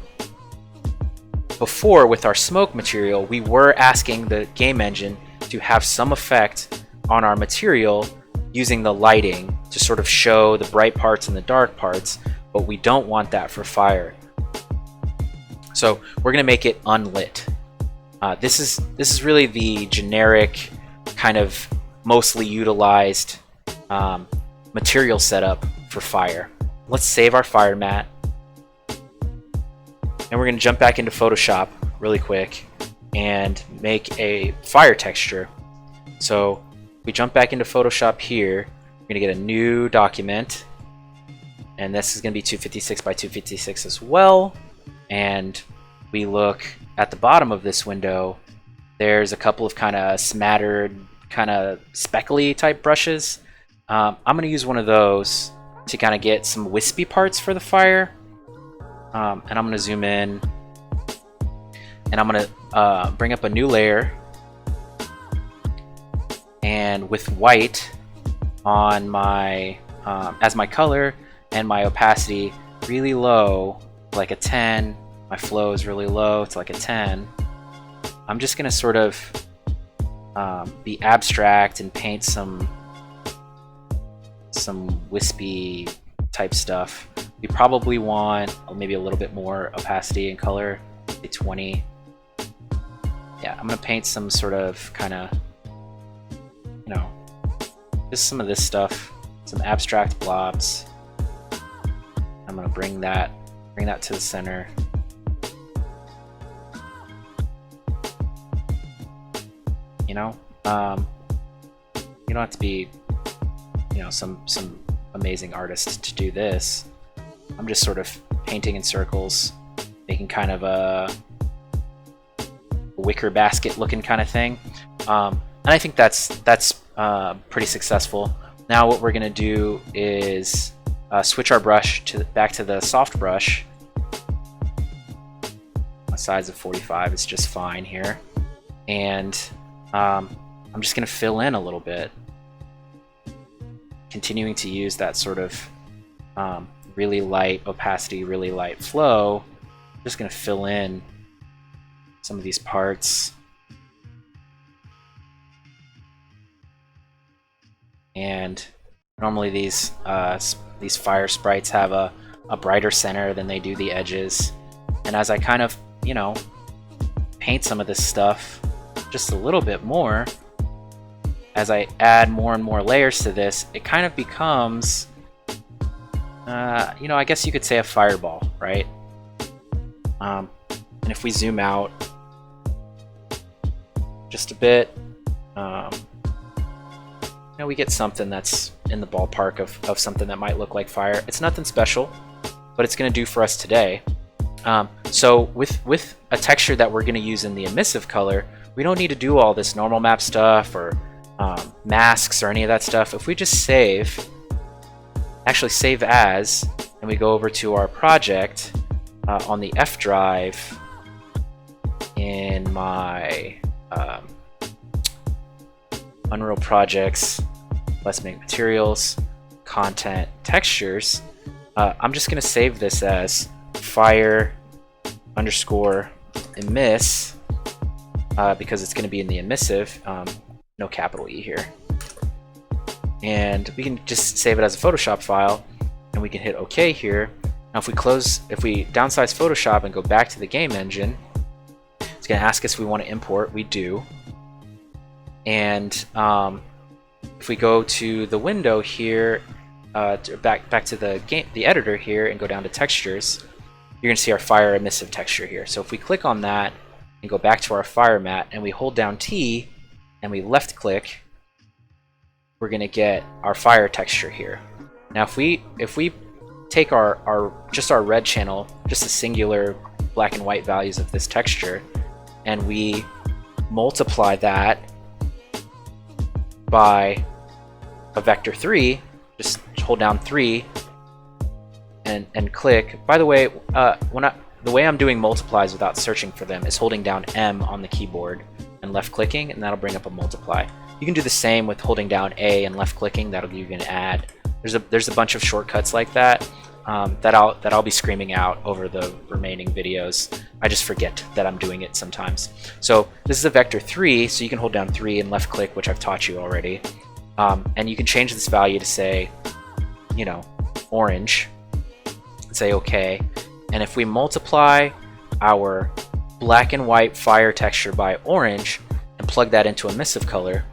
before, with our smoke material, we were asking the game engine to have some effect on our material using the lighting to sort of show the bright parts and the dark parts, but we don't want that for fire. So we're going to make it unlit. This is really the generic kind of mostly utilized material setup for fire. Let's save our fire mat, and we're going to jump back into Photoshop really quick and make a fire texture. So we jump back into Photoshop here. We're going to get a new document, and this is going to be 256 by 256 as well. And we look at the bottom of this window, there's a couple of kind of smattered, kind of speckly type brushes. I'm going to use one of those to kind of get some wispy parts for the fire. And I'm going to zoom in, and I'm going to bring up a new layer, and with white on my as my color and my opacity really low, like a 10. My flow is really low, it's like a 10. I'm just gonna sort of be abstract and paint some wispy type stuff. We probably want maybe a little bit more opacity and color, maybe 20. Yeah, I'm gonna paint some sort of kind of, you know, just some of this stuff, some abstract blobs. I'm gonna bring that to the center. You know, you don't have to be, you know, some amazing artist to do this. I'm just sort of painting in circles, making kind of a wicker basket looking kind of thing, and I think that's pretty successful. Now what we're gonna do is switch our brush back to the soft brush. A size of 45 is just fine here, and I'm just going to fill in a little bit, continuing to use that sort of really light opacity, really light flow. I'm just going to fill in some of these parts. And normally these fire sprites have a brighter center than they do the edges. And as I kind of, you know, paint some of this stuff just a little bit more, as I add more and more layers to this, it kind of becomes, you know, I guess you could say a fireball, right? And if we zoom out just a bit, you know, we get something that's in the ballpark of something that might look like fire. It's nothing special, but it's going to do for us today. So with a texture that we're going to use in the emissive color, we don't need to do all this normal map stuff or masks or any of that stuff. If we just actually save as, and we go over to our project on the F drive in my Unreal Projects, Let's Make Materials, Content, Textures, I'm just going to save this as fire underscore emiss, because it's going to be in the emissive, no capital E here. And we can just save it as a Photoshop file, and we can hit OK here. Now if we downsize Photoshop and go back to the game engine, it's going to ask us if we want to import. We do. And if we go to the window here, back to the editor here, and go down to textures, you're going to see our fire emissive texture here. So if we click on that and go back to our fire mat, and we hold down T and we left click, we're going to get our fire texture here. Now if we take just our red channel, just the singular black and white values of this texture, and we multiply that by a vector 3, just hold down 3 and click. By the way, the way I'm doing multiplies without searching for them is holding down M on the keyboard and left clicking, and that'll bring up a multiply. You can do the same with holding down A and left clicking. That'll give you an add. There's a bunch of shortcuts like that that I'll be screaming out over the remaining videos. I just forget that I'm doing it sometimes. So this is a vector 3, so you can hold down 3 and left click, which I've taught you already. And you can change this value to say, you know, orange, and say OK. And if we multiply our black and white fire texture by orange and plug that into emissive color,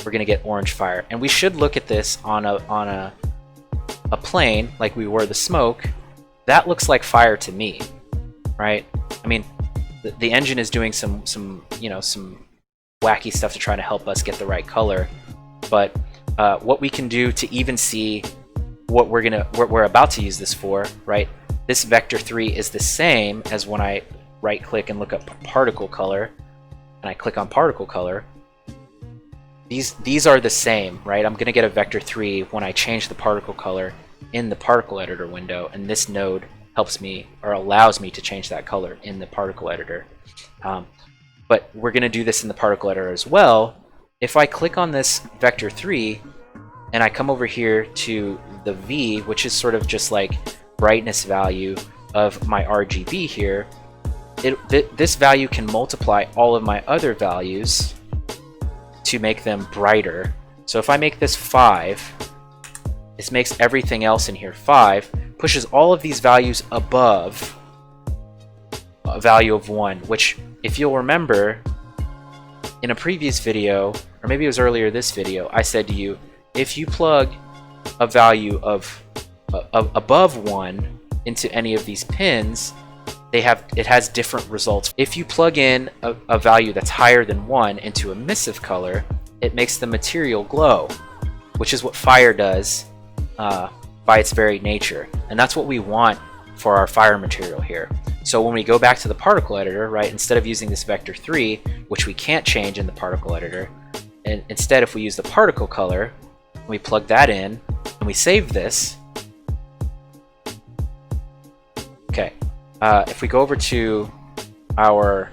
we're going to get orange fire. And we should look at this on a plane like we were the smoke. That looks like fire to me, right? I mean, the engine is doing some wacky stuff to try to help us get the right color, but what we can do to even see what we're about to use this for, right? This vector 3 is the same as when I right click and look up particle color, and I click on particle color. These are the same, right? I'm gonna get a vector 3 when I change the particle color in the particle editor window, and this node helps me or allows me to change that color in the particle editor. But we're gonna do this in the particle editor as well. If I click on this vector 3 and I come over here to the V, which is sort of just like brightness value of my RGB here, this value can multiply all of my other values to make them brighter. So if I make this 5, this makes everything else in here 5, pushes all of these values above a value of 1, which, if you'll remember, in a previous video, or maybe it was earlier this video, I said to you, if you plug a value of above 1 into any of these pins, it has different results. If you plug in a value that's higher than 1 into emissive color, it makes the material glow, which is what fire does by its very nature. And that's what we want for our fire material here. So when we go back to the particle editor, right, instead of using this vector 3, which we can't change in the particle editor, and instead if we use the particle color, we plug that in, and we save this. Okay, if we go over to our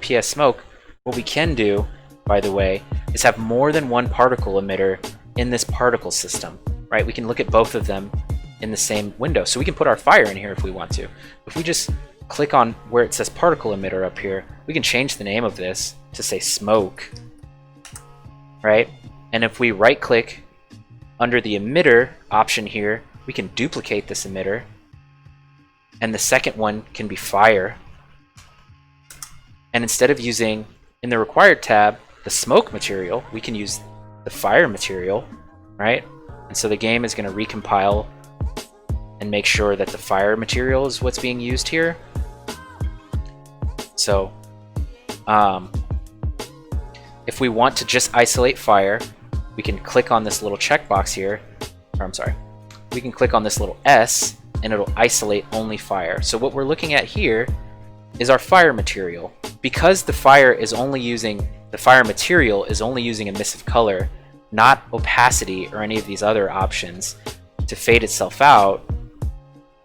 PS Smoke, what we can do, by the way, is have more than one particle emitter in this particle system, right? We can look at both of them in the same window. So we can put our fire in here if we want to. If we just click on where it says particle emitter up here, we can change the name of this to say smoke, right? And if we right click under the emitter option here, we can duplicate this emitter, and the second one can be fire. And instead of using, in the required tab, the smoke material, we can use the fire material, right? And so the game is going to recompile and make sure that the fire material is what's being used here. So if we want to just isolate fire, we can click on this little checkbox here, or I'm sorry, we can click on this little S and it'll isolate only fire. So what we're looking at here is our fire material. Because the fire material is only using emissive color, not opacity or any of these other options to fade itself out,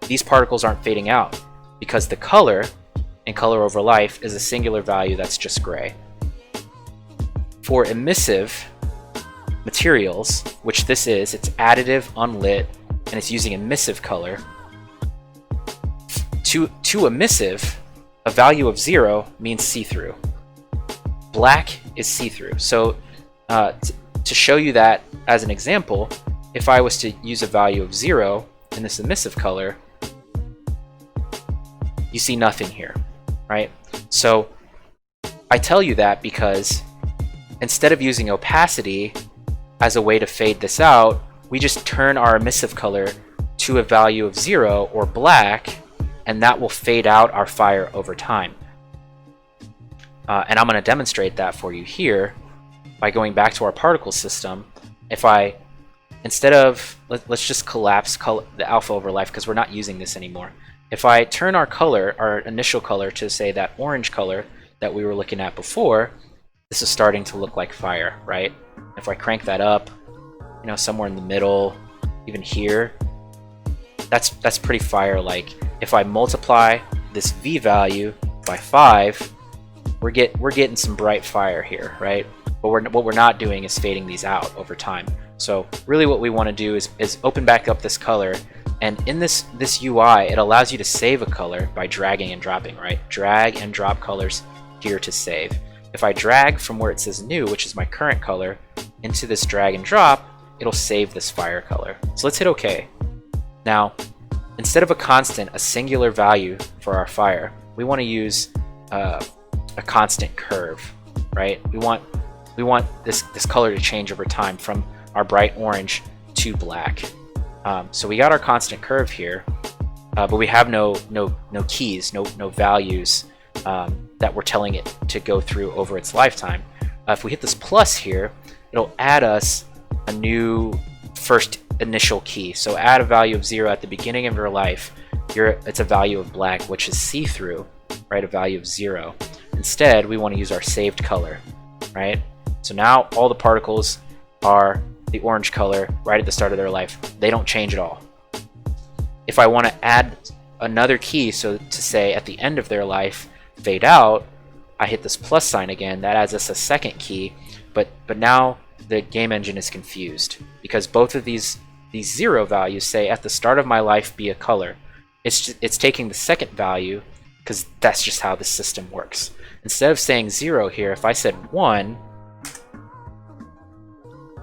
these particles aren't fading out because the color in color over life is a singular value that's just gray. For emissive materials, which this is, it's additive, unlit, and it's using emissive color. To emissive, a value of 0 means see-through. Black is see-through. So to show you that as an example, if I was to use a value of 0 in this emissive color, you see nothing here, right? So I tell you that because instead of using opacity as a way to fade this out, we just turn our emissive color to a value of 0 or black, and that will fade out our fire over time. And I'm going to demonstrate that for you here by going back to our particle system. If I, instead of, let's just collapse the alpha over life because we're not using this anymore. If I turn our color, our initial color, to say that orange color that we were looking at before, this is starting to look like fire, right? If I crank that up, you know, somewhere in the middle, even here, that's pretty fire-like. If I multiply this V value by 5, we're getting some bright fire here, right? But what we're not doing is fading these out over time. So really what we want to do is open back up this color, and in this UI, it allows you to save a color by dragging and dropping, right? Drag and drop colors here to save. If I drag from where it says new, which is my current color, into this drag and drop, it'll save this fire color. So let's hit OK. Now, instead of a constant, a singular value for our fire, we want to use a constant curve, right? We want this color to change over time from our bright orange to black. So we got our constant curve here, but we have no keys, no values that we're telling it to go through over its lifetime. If we hit this plus here, it'll add us a new first initial key. So add a value of 0 at the beginning of your life. It's a value of black, which is see-through, right? A value of 0. Instead, we want to use our saved color, right? So now all the particles are the orange color right at the start of their life. They don't change at all. If I want to add another key, so to say at the end of their life, fade out, I hit this plus sign again. That adds us a second key, but now the game engine is confused because both of these 0 values say at the start of my life be a color. It's taking the second value because that's just how the system works. Instead of saying 0 here, if I said 1,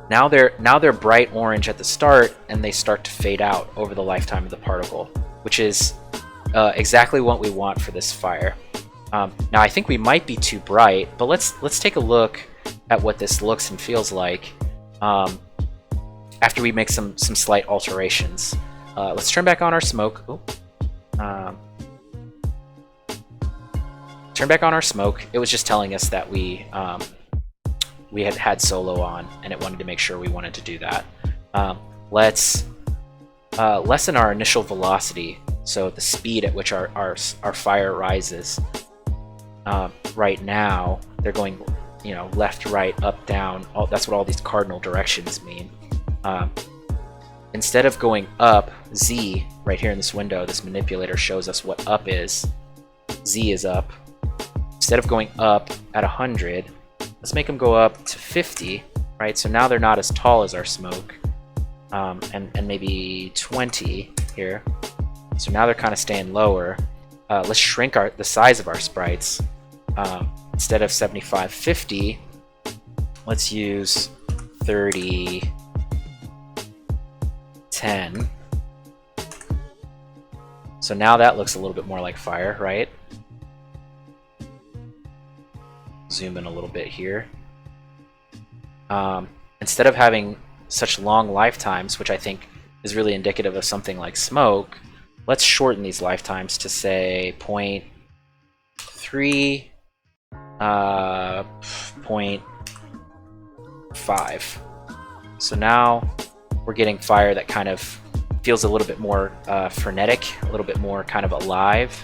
now they're bright orange at the start and they start to fade out over the lifetime of the particle, which is exactly what we want for this fire. Now I think we might be too bright, but let's take a look at what this looks and feels like after we make some slight alterations. Let's turn back on our smoke. Turn back on our smoke. It was just telling us that we had solo on, and it wanted to make sure we wanted to do that. Let's lessen our initial velocity, so the speed at which our fire rises. Right now, they're going, left, right, up, down. That's what all these cardinal directions mean. Instead of going up, Z, right here in this window, this manipulator shows us what up is. Z is up. Instead of going up at 100, let's make them go up to 50, right? So now they're not as tall as our smoke, and maybe 20 here. So now they're kind of staying lower. Let's shrink the size of our sprites. Instead of 75, 50, let's use 30, 10. So now that looks a little bit more like fire, right? Zoom in a little bit here. Instead of having such long lifetimes, which I think is really indicative of something like smoke, let's shorten these lifetimes to say 0.3, 0.5. So now we're getting fire that kind of feels a little bit more frenetic, a little bit more kind of alive.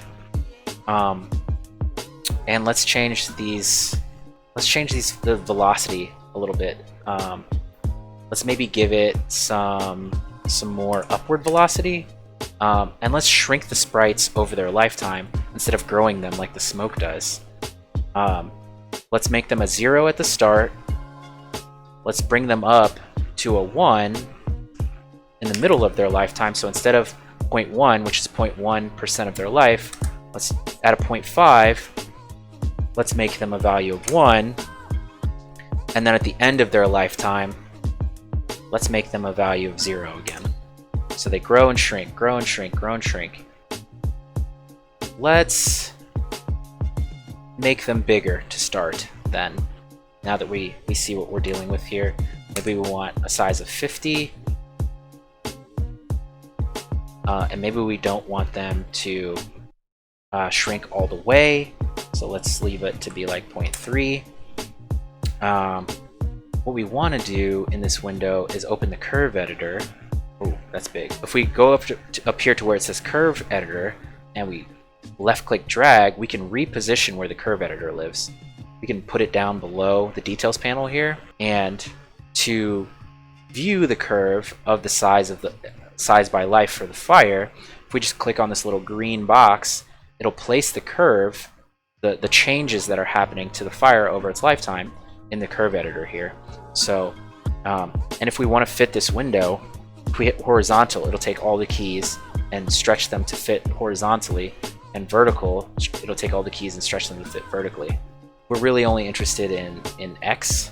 And let's change the velocity a little bit. Let's maybe give it some more upward velocity, and let's shrink the sprites over their lifetime instead of growing them like the smoke does. Let's make them a 0 at the start. Let's bring them up to a 1 in the middle of their lifetime. So instead of 0.1, which is 0.1% of their life, let's add a 0.5. Let's make them a value of 1. And then at the end of their lifetime, let's make them a value of 0 again. So they grow and shrink, grow and shrink, grow and shrink. Let's make them bigger to start then. Now that we see what we're dealing with here, maybe we want a size of 50. And maybe we don't want them to shrink all the way. So let's leave it to be like 0.3. What we want to do in this window is open the curve editor. Oh, that's big. If we go up here to where it says curve editor and we left click drag, we can reposition where the curve editor lives. We can put it down below the details panel here, and to view the curve of the size by life for the fire, if we just click on this little green box, it'll place the curve, the changes that are happening to the fire over its lifetime in the curve editor here. So, and if we want to fit this window, if we hit horizontal, it'll take all the keys and stretch them to fit horizontally, and vertical, it'll take all the keys and stretch them to fit vertically. We're really only interested in X,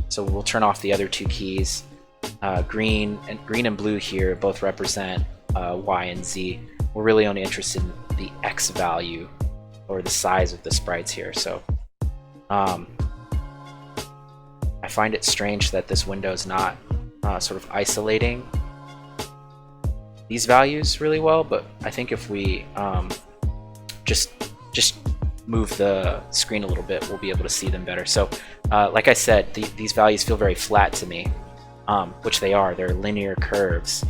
so we'll turn off the other two keys. Green and blue here both represent Y and Z. We're really only interested in the X value, or the size of the sprites here. So I find it strange that this window is not sort of isolating these values really well, but I think if we just move the screen a little bit, we'll be able to see them better. So like I said, these values feel very flat to me. which they are. They're linear curves,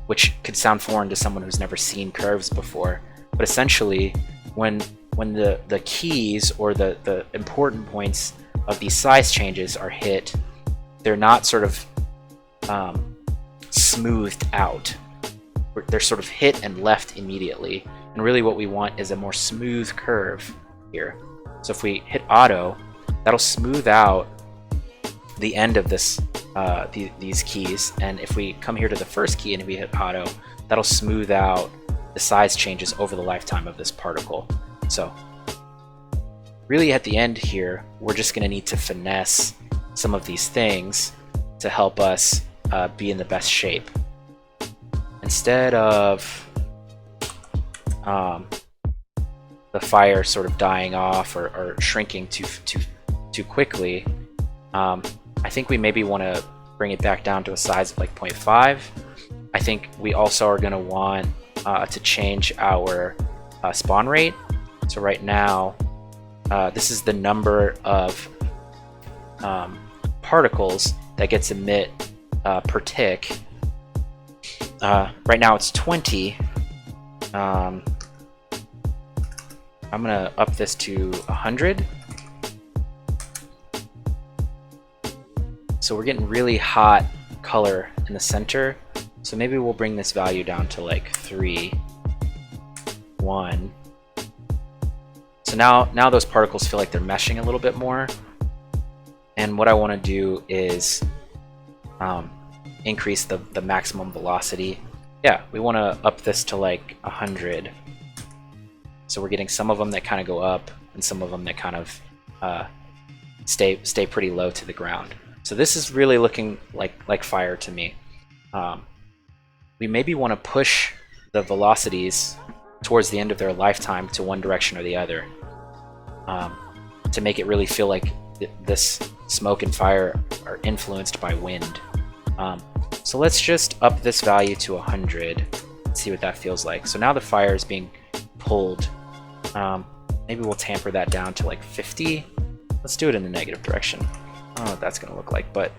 which could sound foreign to someone who's never seen curves before. But essentially, when the keys or the important points of these size changes are hit, they're not sort of smoothed out. They're sort of hit and left immediately. And really what we want is a more smooth curve here. So if we hit auto, that'll smooth out the end of this these keys. And if we come here to the first key and we hit auto, that'll smooth out the size changes over the lifetime of this particle. So really at the end here, we're just going to need to finesse some of these things to help us be in the best shape. Instead of the fire sort of dying off or shrinking too quickly, I think we maybe want to bring it back down to a size of like 0.5. I think we also are going to want to change our spawn rate. So right now, this is the number of particles that gets emit per tick. Right now it's 20. I'm gonna up this to 100. So we're getting really hot color in the center. So maybe we'll bring this value down to like 3, 1. So now those particles feel like they're meshing a little bit more. And what I want to do is increase the maximum velocity. Yeah, we want to up this to like 100. So we're getting some of them that kind of go up and some of them that kind of stay pretty low to the ground. So this is really looking like fire to me. We maybe want to push the velocities towards the end of their lifetime to one direction or the other, to make it really feel like this smoke and fire are influenced by wind. So let's just up this value to 100 and see what that feels like. So now the fire is being pulled. Maybe we'll tamper that down to like 50. Let's do it in the negative direction. I don't know what that's going to look like, but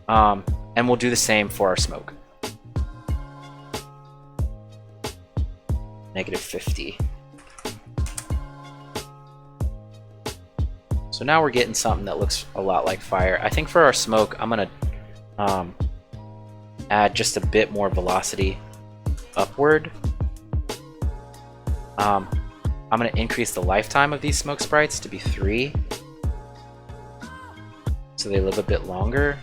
and we'll do the same for our smoke. Negative 50. So now we're getting something that looks a lot like fire. I think for our smoke, I'm going to add just a bit more velocity upward. I'm going to increase the lifetime of these smoke sprites to be 3. So they live a bit longer.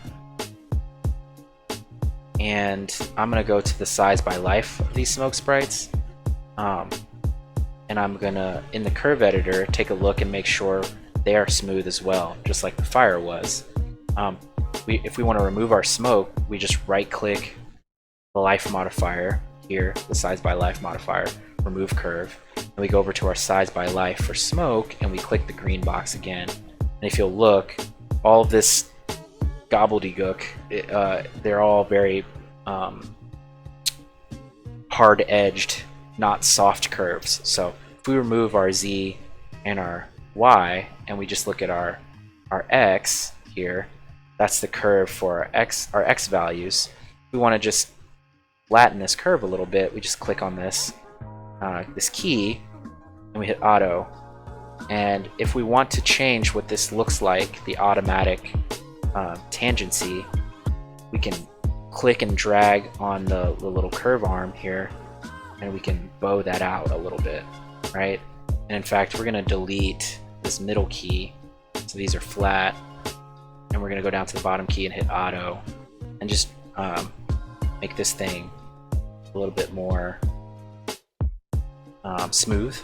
And I'm going to go to the size by life of these smoke sprites. And I'm going to, in the curve editor, take a look and make sure they are smooth as well, just like the fire was. If we want to remove our smoke, we just right-click the life modifier here, the size by life modifier, remove curve, and we go over to our size by life for smoke, and we click the green box again. And if you'll look, all of this gobbledygook, they're all very hard-edged, not soft curves. So if we remove our Z and our Y, and we just look at our X here, that's the curve for our X values. We want to just flatten this curve a little bit. We just click on this key, and we hit auto. And if we want to change what this looks like, the automatic tangency, we can click and drag on the little curve arm here, and we can bow that out a little bit, right? And in fact, we're going to delete this middle key, so these are flat, and we're going to go down to the bottom key and hit auto, and just make this thing a little bit more smooth.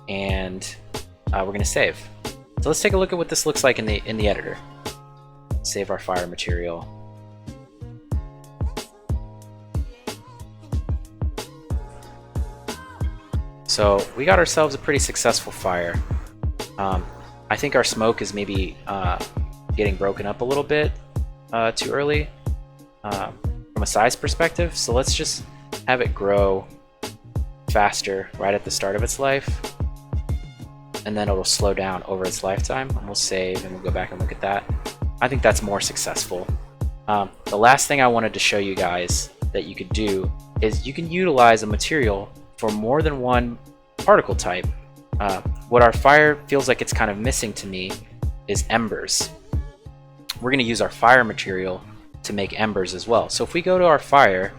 And we're going to save. So let's take a look at what this looks like in the editor. Save our fire material. So we got ourselves a pretty successful fire. I think our smoke is maybe getting broken up a little bit too early from a size perspective. So let's just have it grow faster right at the start of its life, and then it'll slow down over its lifetime. And we'll save and we'll go back and look at that. I think that's more successful. The last thing I wanted to show you guys that you could do is you can utilize a material for more than one particle type. What our fire feels like it's kind of missing to me is embers. We're going to use our fire material to make embers as well. So if we go to our fire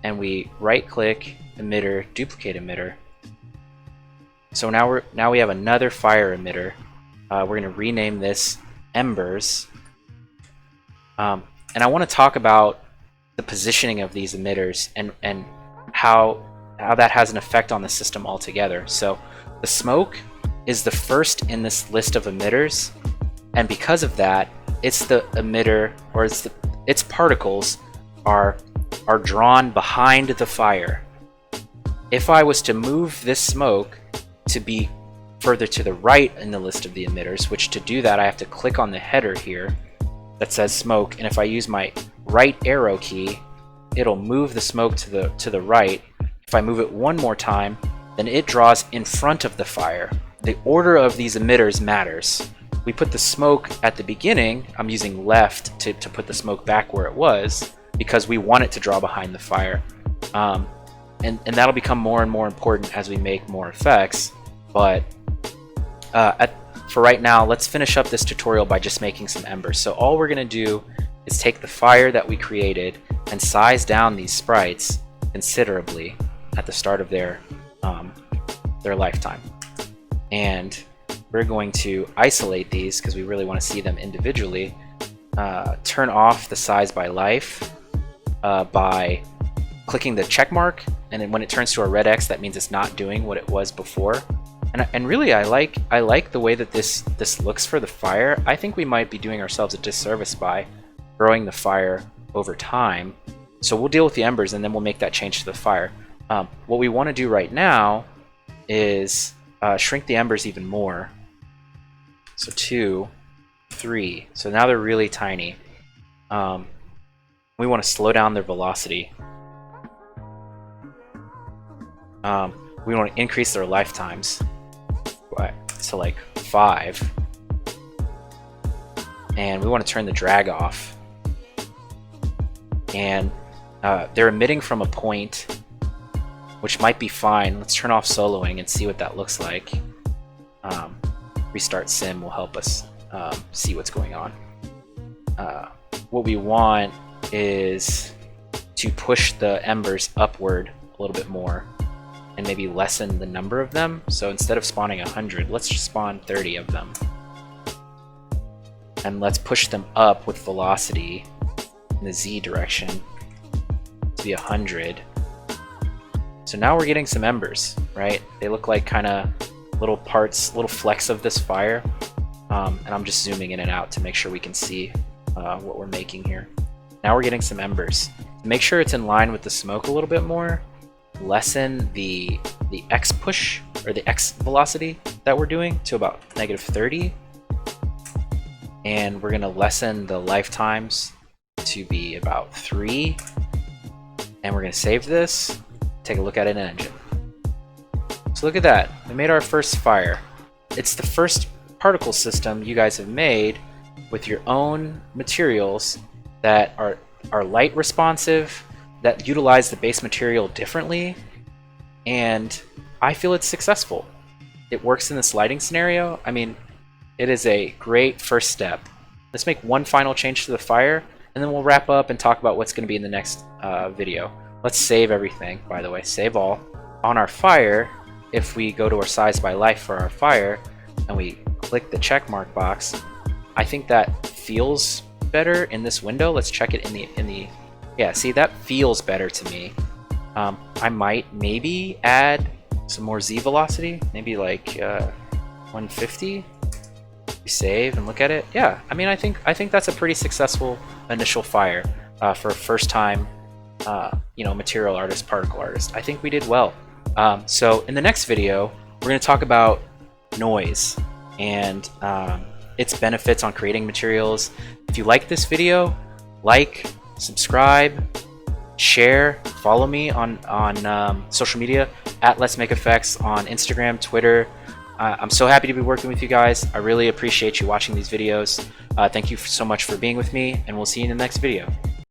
and we right click emitter, duplicate emitter, so now we have another fire emitter. We're going to rename this Embers. And I want to talk about the positioning of these emitters and how that has an effect on the system altogether. So the smoke is the first in this list of emitters, and because of that, it's the emitter, or its particles are drawn behind the fire. If I was to move this smoke to be further to the right in the list of the emitters, which to do that I have to click on the header here that says smoke, and if I use my right arrow key, it'll move the smoke to the right. If I move it one more time, then it draws in front of the fire. The order of these emitters matters. We put the smoke at the beginning. I'm using left to put the smoke back where it was because we want it to draw behind the fire. And that'll become more and more important as we make more effects. But for right now, let's finish up this tutorial by just making some embers. So all we're going to do is take the fire that we created and size down these sprites considerably at the start of their lifetime. And we're going to isolate these because we really want to see them individually. Turn off the size by life by clicking the check mark, and then when it turns to a red X, that means it's not doing what it was before. And really, I like the way that this looks for the fire. I think we might be doing ourselves a disservice by growing the fire over time. So we'll deal with the embers, and then we'll make that change to the fire. What we want to do right now is shrink the embers even more. So 2, 3. So now they're really tiny. We want to slow down their velocity. We want to increase their lifetimes to like 5. And we want to turn the drag off. And they're emitting from a point, which might be fine. Let's turn off soloing and see what that looks like. Restart sim will help us see what's going on. What we want is to push the embers upward a little bit more and maybe lessen the number of them. So instead of spawning 100, let's just spawn 30 of them. And let's push them up with velocity in the Z direction to be 100. So now we're getting some embers, right? They look like kind of little parts, little flecks of this fire. And I'm just zooming in and out to make sure we can see what we're making here. Now we're getting some embers. Make sure it's in line with the smoke a little bit more. Lessen the X push, or the X velocity that we're doing to about -30. And we're going to lessen the lifetimes to be about 3. And we're going to save this, take a look at it in Engine. So look at that, we made our first fire. It's the first particle system you guys have made with your own materials that are light responsive, that utilize the base material differently, and I feel it's successful. It works in this lighting scenario. I mean, it is a great first step. Let's make one final change to the fire, and then we'll wrap up and talk about what's going to be in the next video. Let's save everything, by the way, save all. On our fire, if we go to our size by life for our fire, and we click the check mark box, I think that feels better in this window. Let's check it in the yeah, see, that feels better to me. I might maybe add some more Z velocity, maybe like 150. We save and look at it. Yeah, I mean, I think that's a pretty successful initial fire for a first time, material artist, particle artist. I think we did well. So in the next video, we're going to talk about noise and its benefits on creating materials. If you like this video, like, subscribe, share, follow me on social media at Let's Make Effects on Instagram, Twitter. I'm so happy to be working with you guys. I really appreciate you watching these videos. Thank you so much for being with me, and we'll see you in the next video.